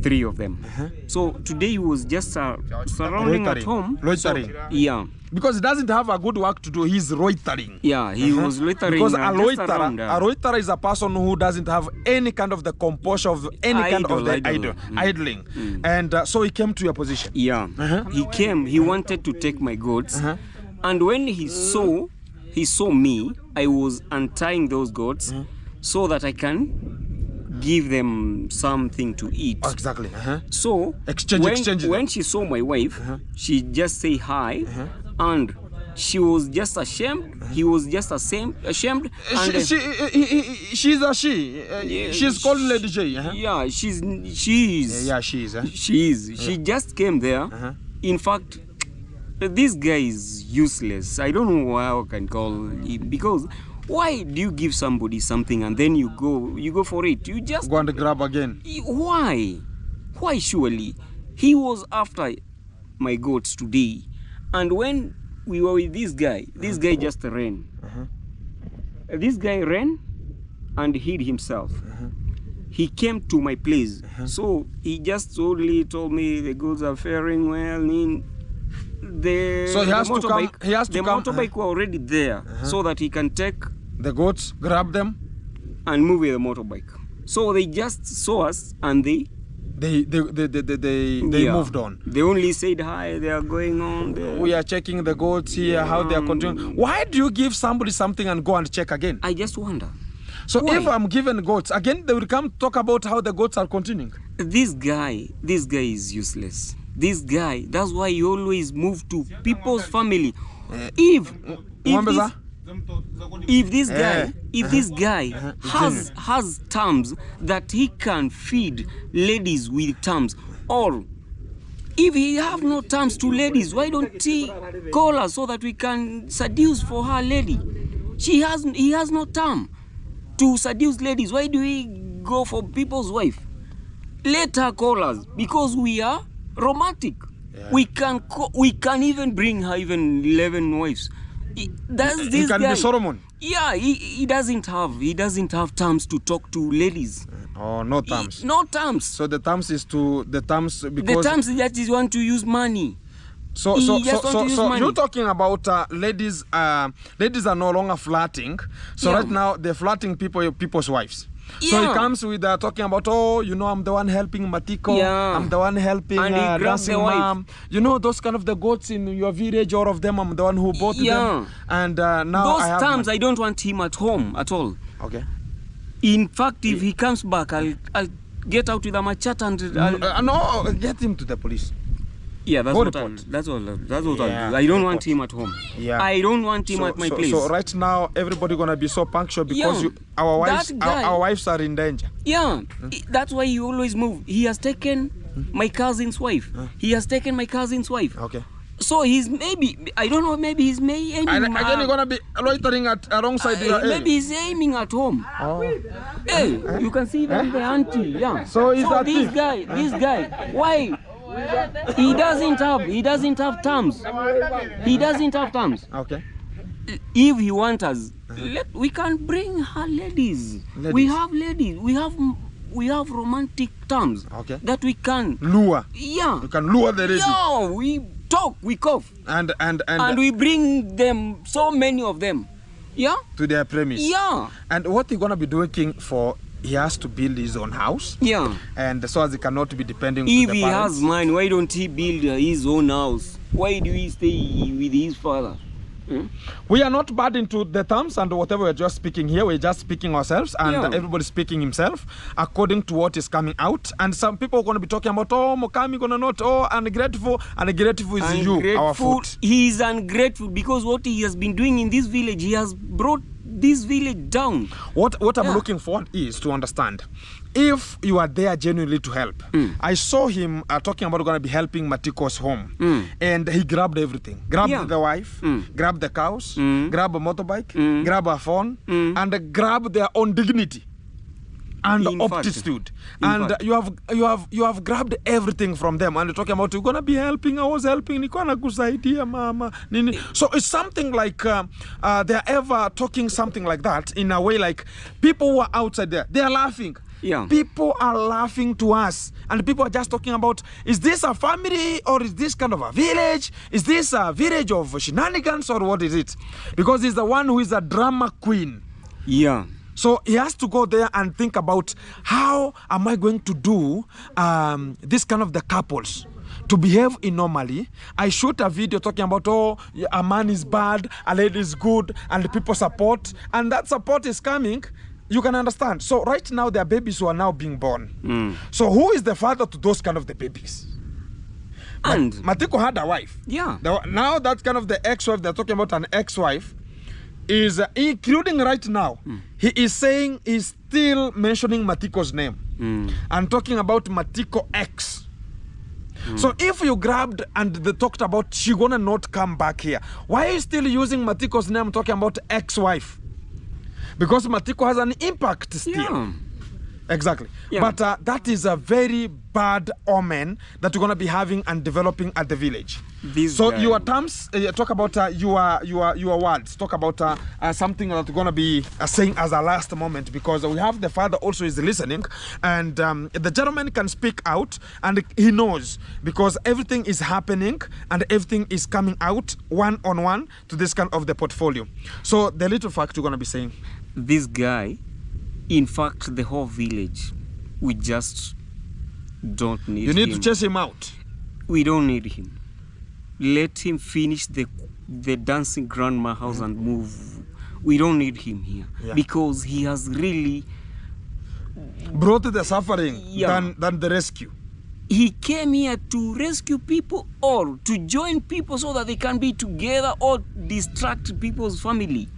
3 of them. So today he was just surrounding at home. Loitering. So, yeah. Because he doesn't have a good work to do, he's loitering. Yeah, he was loitering. Because a loiterer is a person who doesn't have any kind of the composure of any kind of the idling. And so he came to your position. Yeah. He came, he wanted to take my goats. And when he saw me, I was untying those goats so that I can give them something to eat. Exactly. So when she saw my wife, she just say hi, and she was just ashamed. He was just ashamed. And she's a she. She's called Lady J. Yeah, she is. Yeah, she is. She is. She just came there. In fact, this guy is useless. I don't know how I can call him, because why do you give somebody something and then you go for it? You just go and grab again. Why? Surely he was after my goats today, and when we were with this guy just ran. This guy ran and hid himself. He came to my place, so he just only told me the goats are faring well. So he has to come. The motorbike were already there, so that he can take the goats, grab them, and move with the motorbike. So they just saw us and they moved on. They only said hi. They are going on. We are checking the goats here, how they are continuing. Why do you give somebody something and go and check again? I just wonder. So why? If I'm given goats again, they will come talk about how the goats are continuing. This guy is useless. This guy, that's why he always move to people's family. If this guy has terms that he can feed ladies with terms, or if he have no terms to ladies, why don't he call her so that we can seduce for her lady? He has no term to seduce ladies. Why do we go for people's wife? Let her call us, because we are romantic. Yeah. We can even bring her even 11 wives. Does this He can guy, be Solomon. Yeah, he doesn't have terms to talk to ladies. Oh, no terms. No terms. So the terms is because The terms is that he want to use money. So He just want to use money. you're talking about ladies. Ladies are no longer flirting. So Yeah. right now they're flirting people's wives. So Yeah. he comes with talking about, oh, I'm the one helping Matiko. Yeah. I'm the one helping And he grabs dancing the wife. mom. Those kind of the goats in your village, all of them. I'm the one who bought Yeah. them. And now Those I have terms, money. I don't want him at home at all. Okay. In fact, if he comes back, I'll get out with a machete and I'll, No, get him to the police. yeah, that's Go what report. that's what Yeah, I'll do. I don't want report. him at home. Yeah. I don't want him at my place. So right now, everybody gonna be so punctual because Yeah. our wives, That guy- our wives are in danger. Yeah, that's why he always move. He has taken my cousin's wife. He has taken my cousin's wife. Okay. So he's maybe, I don't know, maybe he's aiming And again, you're gonna be loitering at alongside your maybe he's aiming at home. Oh. Hey, you can see them the auntie, yeah. So he's a this thief. guy, why? He doesn't have terms. He doesn't have terms. Okay. If he wants us, we can bring her ladies. We have ladies. We have romantic terms. Okay. That we can. Lure. Yeah. You can lure the lady. Yeah, we talk, we cough, And we bring them, so many of them. Yeah. to their premise. Yeah. And what he gonna be doing for? He has to build his own house. Yeah. And so as he cannot be depending If to the he parents. has money, why don't he build his own house? Why do he stay with his father? We are not bad into the terms and whatever we're just speaking here. We're just speaking ourselves and Yeah. everybody's speaking himself according to what is coming out. And some people are going to be talking about, oh, Mokami gonna not, oh, ungrateful. Ungrateful is you, our foot. He is ungrateful because what he has been doing in this village, he has brought this village down. What I'm Yeah. looking for is to understand if you are there genuinely to help. I saw him talking about going to be helping Matiko's home, and he grabbed everything. Grabbed Yeah. the wife, grabbed the cows, grabbed a motorbike, grabbed a phone, Mm. and grabbed their own dignity and In fact. aptitude. In And fact. you have grabbed everything from them. And you're talking about you're gonna be helping. I was helping. Nilikuwa nakusaidia mama. Nini. So it's something like they're ever talking something like that in a way like people who are outside there, they are laughing. Yeah. People are laughing to us, and people are just talking about, is this a family or is this kind of a village? Is this a village of shenanigans or what is it? Because he's the one who is a drama queen. Yeah. So he has to go there and think about how am I going to do this kind of the couples to behave normally. I shoot a video talking about, oh, a man is bad, a lady is good, and people support, and that support is coming. You can understand. So right now there are babies who are now being born. So who is the father to those kind of the babies? And Matiko had a wife. yeah. Now that kind of the ex-wife, they're talking about an ex-wife, is including right now, he is saying, he's still mentioning Matiko's name and talking about Matiko X. So if you grabbed and they talked about she gonna not come back here, why are you still using Matiko's name talking about ex-wife? Because Matiko has an impact still. Yeah. Exactly. Yeah. But that is a very bad omen that you're going to be having and developing at the village. So guy. your terms, talk about your words. Talk about something that you're going to be saying as a last moment, because we have the father also is listening, and the gentleman can speak out and he knows, because everything is happening and everything is coming out one-on-one to this kind of the portfolio. So the little fact you're going to be saying. This guy, in fact, the whole village, we just don't need him. You need to chase him out. We don't need him. Let him finish the dancing grandma house and move. We don't need him here. Yeah. Because he has really... Brought the suffering Yeah. than the rescue. He came here to rescue people or to join people so that they can be together or distract people's family.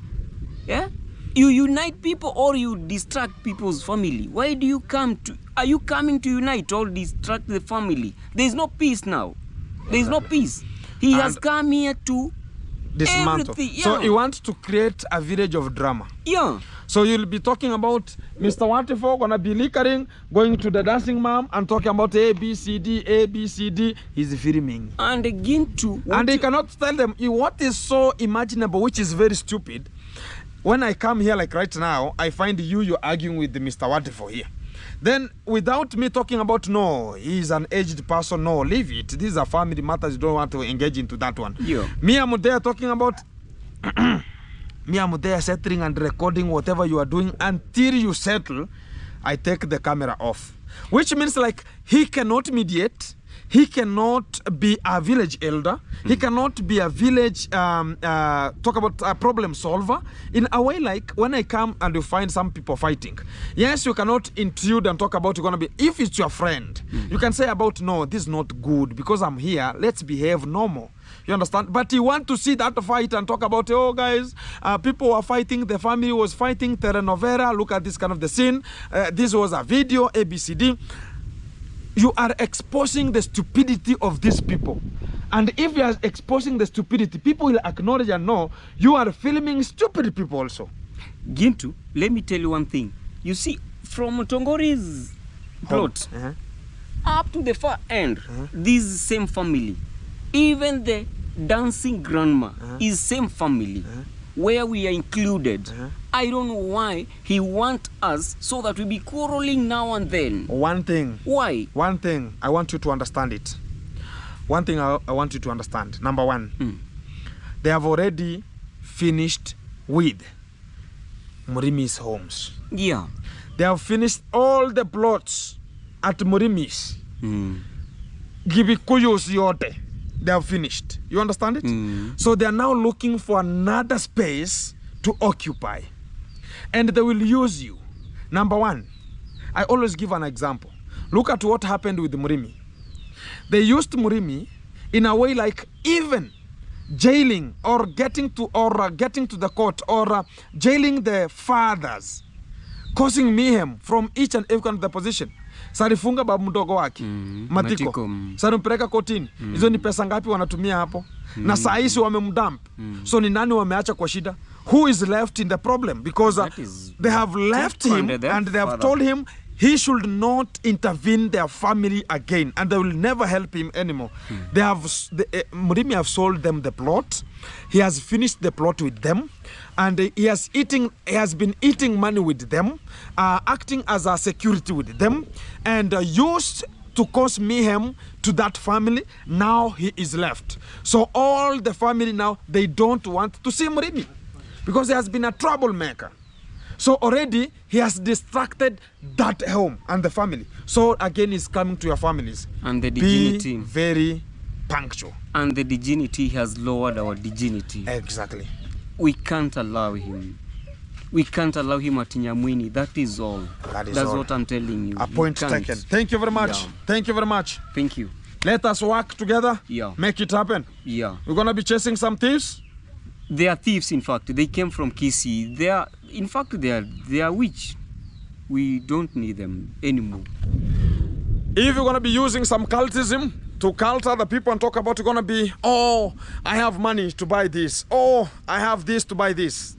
Yeah? You unite people or you distract people's family. Why do you come to... Are you coming to unite or distract the family? There is no peace now. There is no peace. He has And come here to dismantle. everything. So Yeah. he wants to create a village of drama. Yeah. So you'll be talking about Mr. Watifo gonna be liquoring, going to the dancing mom and talking about A, B, C, D, A, B, C, D. He's filming. And again to... And he cannot tell them what is so imaginable, which is very stupid. When I come here like right now, I find you're arguing with Mr. Watifo here. Then without me talking about, no, he's an aged person, no, leave it. These are family matters, you don't want to engage into that one. Yeah. Me, I'm there talking about... Me, I'm there settling and recording whatever you are doing until you settle. I take the camera off. Which means like he cannot mediate. He cannot be a village elder. He cannot be a village, talk about a problem solver. In a way, like when I come and you find some people fighting, yes, you cannot intrude and talk about you're going to be, if it's your friend, you can say about, no, this is not good because I'm here. Let's behave normal. You understand? But you want to see that fight and talk about, oh, guys, people were fighting. The family was fighting. Telenovela. Look at this kind of the scene. This was a video, ABCD. You are exposing the stupidity of these people. And if you are exposing the stupidity, people will acknowledge and know you are filming stupid people also. Gintu, let me tell you one thing. You see, from Tongori's plot up to the far end, this same family, even the dancing grandma is same family where we are included. I don't know why he wants us so that we be quarreling now and then. One thing. Why? One thing, I want you to understand it. One thing I want you to understand. Number one, they have already finished with Murimi's homes. Yeah. They have finished all the plots at Murimi's. Gibikuyus yote. They have finished. You understand it? So they are now looking for another space to occupy. And they will use you. Number one, I always give an example. Look at what happened with Murimi. They used Murimi in a way like even jailing or getting to the court or jailing the fathers, causing mayhem from each and every kind of the position. Sarifunga babu mdogo wake Matiko. Sarumpeleka kotini. Hizo ni pesa ngapi wanatumia hapo? Na saa hizi wamemdump. So ni nani wameacha kwa shida? Who is left in the problem? Because they have left him and they have told him he should not intervene their family again, and they will never help him anymore. They have Murimi have sold them the plot. He has finished the plot with them, and he has been eating money with them, acting as a security with them, and used to cause mayhem to that family. Now he is left. So all the family now, they don't want to see Murimi because he has been a troublemaker. So already he has distracted that home and the family. So again, he's coming to your families. And the dignity. Be very punctual. And the dignity has lowered our dignity. Exactly. We can't allow him. We can't allow him at Nyamwini. That is all. That's all. What I'm telling you. A point taken. Thank you very much. Yeah. Thank you very much. Thank you. Let us work together. Yeah. Make it happen. Yeah. We're going to be chasing some thieves. They are thieves, in fact. They came from Kisii. They are witch. We don't need them anymore. If you're going to be using some cultism to cult other people and talk about, you're going to be, oh, I have money to buy this. Oh, I have this to buy this.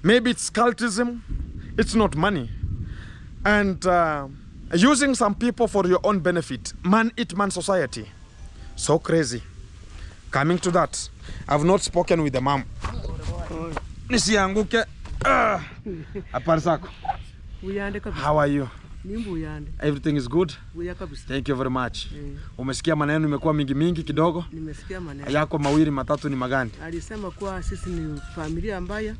Maybe it's cultism. It's not money. And using some people for your own benefit. Man-eat-man society. So crazy. Coming to that, I've not spoken with the mom. Nisianguke. Aparsako. How are you? Everything is good? Thank you very much. Umesikia maneno imekuwa mingi kidogo? Nimesikia maneno. Yako mawili matatu ni magani? Alisema kuwa sisi ni familia mbaya.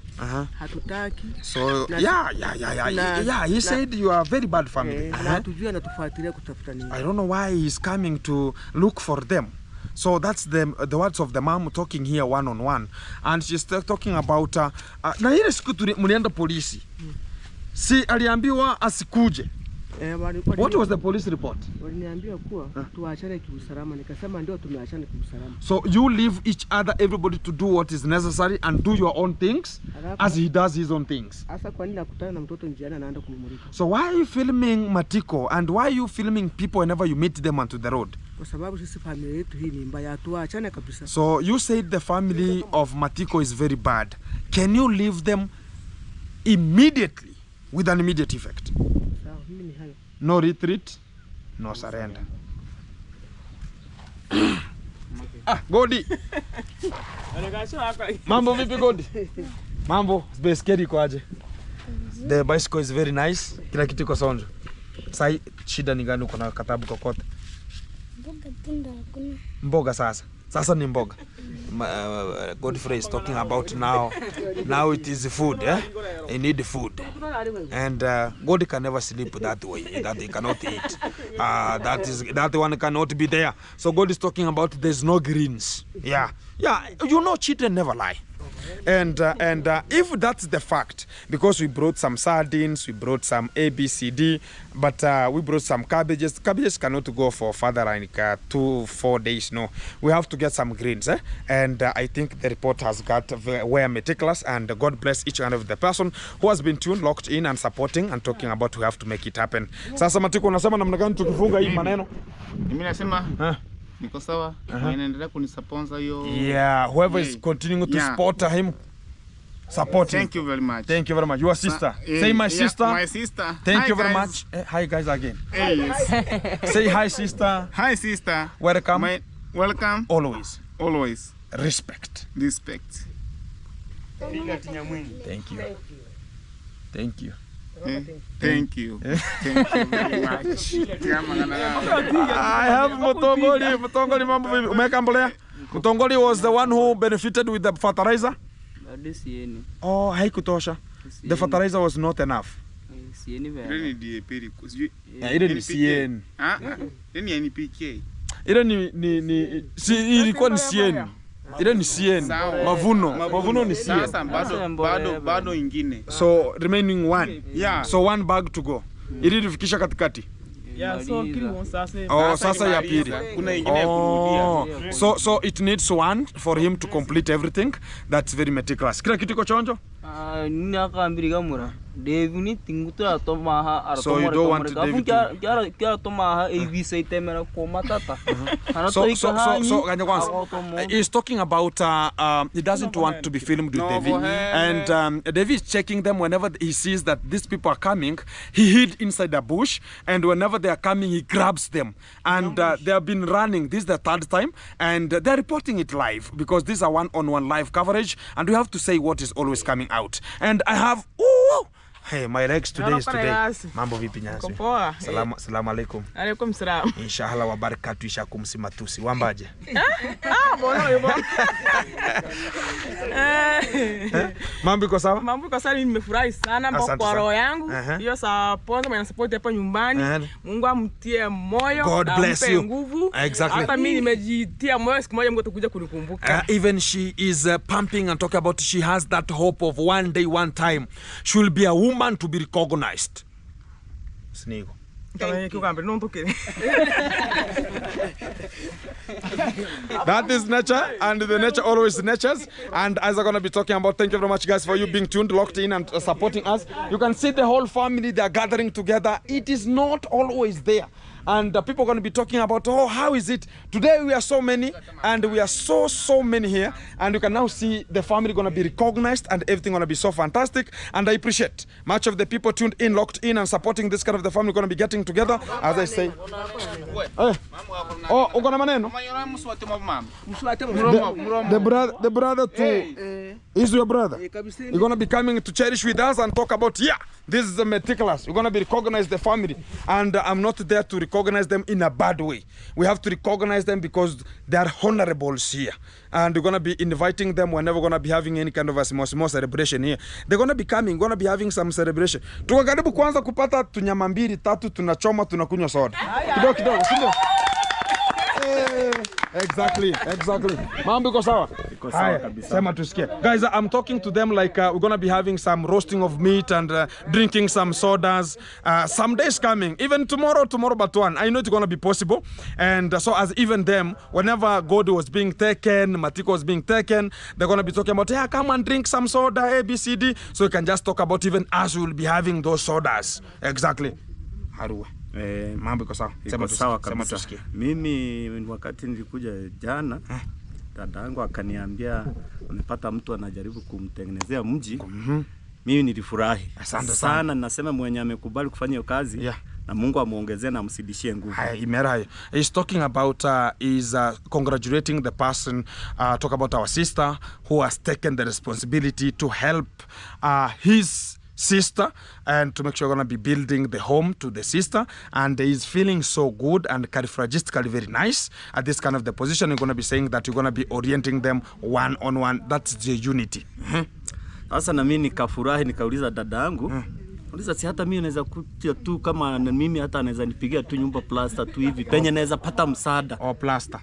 Hatutaki. So yeah, he said you are a very bad family. Na hatujui anatufuatilia kutafuta nini. I don't know why he's coming to look for them. So that's the words of the mom talking here one-on-one. And she's talking about na ile siku mlienda polisi. Si aliambiwa asikuje. What was the police report? Waliniambia kuwa tuachane kiusalama. Nikasema ndio tumeachana kiusalama. So you leave each other, everybody to do what is necessary and do your own things as he does his own things. Asa kwa nini nakutana na mtoto njiani anaanza kumulika? So why are you filming Matiko and why are you filming people whenever you meet them onto the road? Kwa sababu sisi familia yetu hii ni mbaya, tuachane kabisa. So you said the family of Matiko is very bad. Can you leave them immediately with an immediate effect. No retreat, no surrender. Godi. Mambo vipi Godi? Mambo, beskeri kwaje? The bicycle is very nice. Kila kitu iko sonjo. Sai shida ni gani uko na katabu kokote? Mboga tunda hakuna. Mboga sasa. Sasa ni mboga. Godfrey is talking about now it is food, eh? He need food. And God can never sleep that way, that he cannot eat. That one cannot be there. So God is talking about there's no greens. Yeah, you know children never lie. And if that's the fact, because we brought some sardines, we brought some ABCD, but we brought some cabbages. Cabbages cannot go for further like 2-4 days. No, we have to get some greens. And I think the report has got very meticulous. And God bless each and every the person who has been tuned, locked in, and supporting and talking about we have to make it happen. Sasa Matiko, unasema namna gani tukifunga hii maneno? Mimi nasema niko sawa, naendelea kunisponsor hiyo. Yeah, whoever is continuing to support him, support him. Thank you very much. Thank you very much. Your sister. Say my sister. My sister. Thank hi, you very guys. much. Hi guys again. Yes. Say hi sister. Hi sister. Welcome. Welcome. Always. Always. Respect. Respect. Thank you. Thank you. Thank you. Thank you very much. I have Mutongoli mambo vipi? Umeka mbolea? Mutongoli was the one who benefited with the fertilizer? Oh, haikutosha. The fertilizer was not enough. Ile ni DAP. Ile ni CN. Ile ni NPK. Ile ni ilikuwa ni CN. Ile ni CN. Mavuno ni CN. Sasa bado ingine. So remaining one. Yeah. So one bag to go. Ili ilifikisha katikati. Yeah, so kilimo sasa. Oh, sasa ya pili. Kuna ingine ya kurudia. So it needs one for him to complete everything. That's very meticulous. Kila kitu iko chonjo? Nini akaambiri gamura. Devini tingutura tomaha So you don't want to Kya tomaha ABC itemera koma tata. So he's talking about he doesn't want to be filmed with Devi, and Devi is checking them whenever he sees that these people are coming. He hid inside the bush, and whenever they are coming, he grabs them, and they have been running. This is the third time, and they're reporting it live because these are one-on-one live coverage, and we have to say what is always coming out. And I have hey, my legs today is today. Mambo vipi nyasi? Poa. Salamu alaikum. Alaikum salam. Inshallah wa barakatu ishakumsimatusi. Wambaje? Bono. Mambo iko sawa? Mambo iko sawa, nimefurahi sana kwa roho yangu. Hiyo support mwana support hapa nyumbani. Mungu amtie moyo. God bless you. Nguvu. Exactly. Hata mimi nimejitia moyo siku moja Mungu atakuja kunikumbuka. Even she is pumping and talking about she has that hope of one day, one time she will be a woman to be recognized. Snigo. That is nature, and the nature always natures. And as I'm going to be talking about, thank you very much guys for you being tuned, locked in, and supporting us. You can see the whole family, they are gathering together. It is not always there. And people are going to be talking about, oh, how is it? Today we are so many, and we are so many here. And you can now see the family going to be recognized, and everything going to be so fantastic. And I appreciate much of the people tuned in, locked in, and supporting this kind of the family going to be getting together, as I say. Oh, uko na maneno? The brother too. Is your brother? You're going to be coming to cherish with us and talk about, yeah, this is the meticulous. You're going to be recognize the family. And I'm not there to recognize them in a bad way. We have to recognize them because they are honorables here. And we're going to be inviting them whenever we're going to be having any kind of a small celebration here. They're going to be coming, going to be having some celebration. Tuko karibu kwanza kupata tunyama mbili, tatu, tunachoma, tunakunywa soda. Kidogo, sindio? Exactly. Mambo iko sawa? Iko sawa kabisa. Sema tusikie. Guys, I'm talking to them like we're going to be having some roasting of meat and drinking some sodas. Some days coming, even tomorrow but one. I know it's going to be possible. And so as even them, whenever God was being taken, Matiko was being taken, they're going to be talking about, yeah, come and drink some soda, ABCD. So you can just talk about even us will be having those sodas. Exactly. Haruwe. Mambo iko sawa. Iko sawa kabisa. Mimi wakati nilikuja jana, dadangu akaniambia amepata mtu anajaribu kumtengenezea mji. mimi nilifurahi sana. Nasema mwenye amekubali kufanya hiyo kazi na Mungu amuongezee na amsidishie nguvu. Imera. He's talking about congratulating the person, talk about our sister who has taken the responsibility to help his sister and to make sure we're going to be building the home to the sister, and he's feeling so good and characteristically very nice at this kind of the position. You're going to be saying that you're going to be orienting them one-on-one. That's the unity. Sasa na mimi nikafurahi, nikauliza dada yangu, uliza si hata mimi naweza kuja tu kama mimi hata naweza nipigia tu nyumba plaster tu hivi penye naweza pata msaada. Plaster.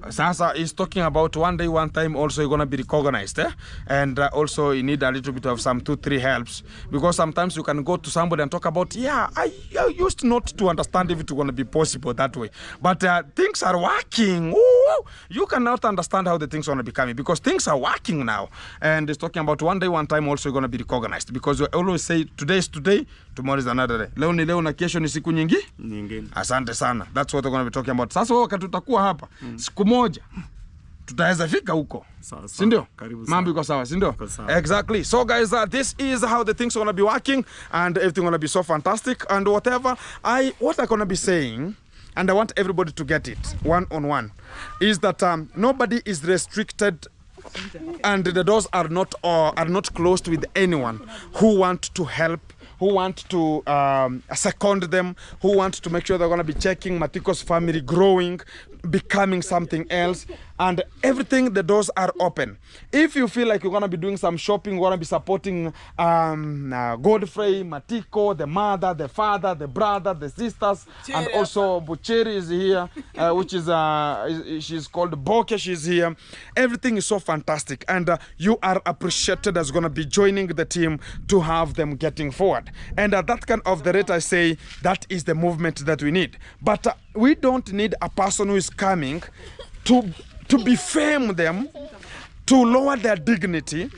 Sasa is talking about one time also you're going to be recognized, and also you need a little bit of some 2-3 helps, because sometimes you can go to somebody and talk about, I used not to understand if it's going to be possible that way, but things are working. Ooh, you cannot understand how the things are going to be coming, because things are working now. And it's talking about one time also you're going to be recognized, because you always say today is today, tomorrow is another day. Leo ni leo na kesho ni siku nyingine. Asante sana. That's what we're going to be talking about. Sasa wakati tutakuwa hapa siku moja tutaweza fika huko, si ndio? Mambo iko sawa, si ndio? Exactly. So guys, this is how the things are going to be working, and everything going to be so fantastic, and whatever what I'm going to be saying, and I want everybody to get it one-on-one, is that nobody is restricted, and the doors are not closed with anyone who want to help, who want to second them, who want to make sure they're going to be checking Matiko's family growing, becoming something else, and everything. The doors are open. If you feel like you're going to be doing some shopping, you're going to be supporting Godfrey, Matiko, the mother, the father, the brother, the sisters, and also Bucheri is here, which is she's called Boke, she's here. Everything is so fantastic, and you are appreciated as going to be joining the team to have them getting forward. And at that kind of the rate, I say that is the movement that we need. But we don't need a person who is coming to defame them, to lower their dignity,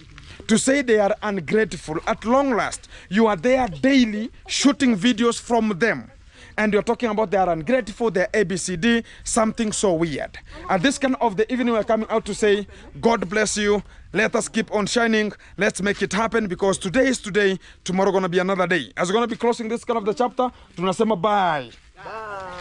to say they are ungrateful. At long last, you are there daily shooting videos from them, and you're talking about they are ungrateful, they're ABCD, something so weird. At this kind of the evening, we're coming out to say, God bless you, let us keep on shining, let's make it happen, because today is today, tomorrow gonna be another day. As we're gonna be closing this kind of the chapter, tunasema bye.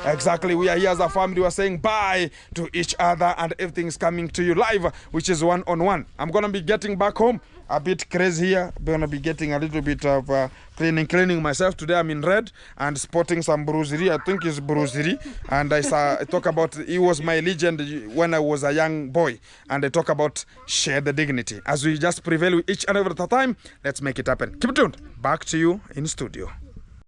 Exactly, we are here as a family, we are saying bye to each other, and everything's coming to you live, which is one-on-one. I'm gonna be getting back home a bit crazy here. I'm gonna be getting a little bit of cleaning myself. Today I'm in red and sporting some bruisery. I think it's bruisery, and I talk about, he was my legend when I was a young boy, and I talk about share the dignity. As we just prevail with each and every time, let's make it happen. Keep tuned. Back to you in studio.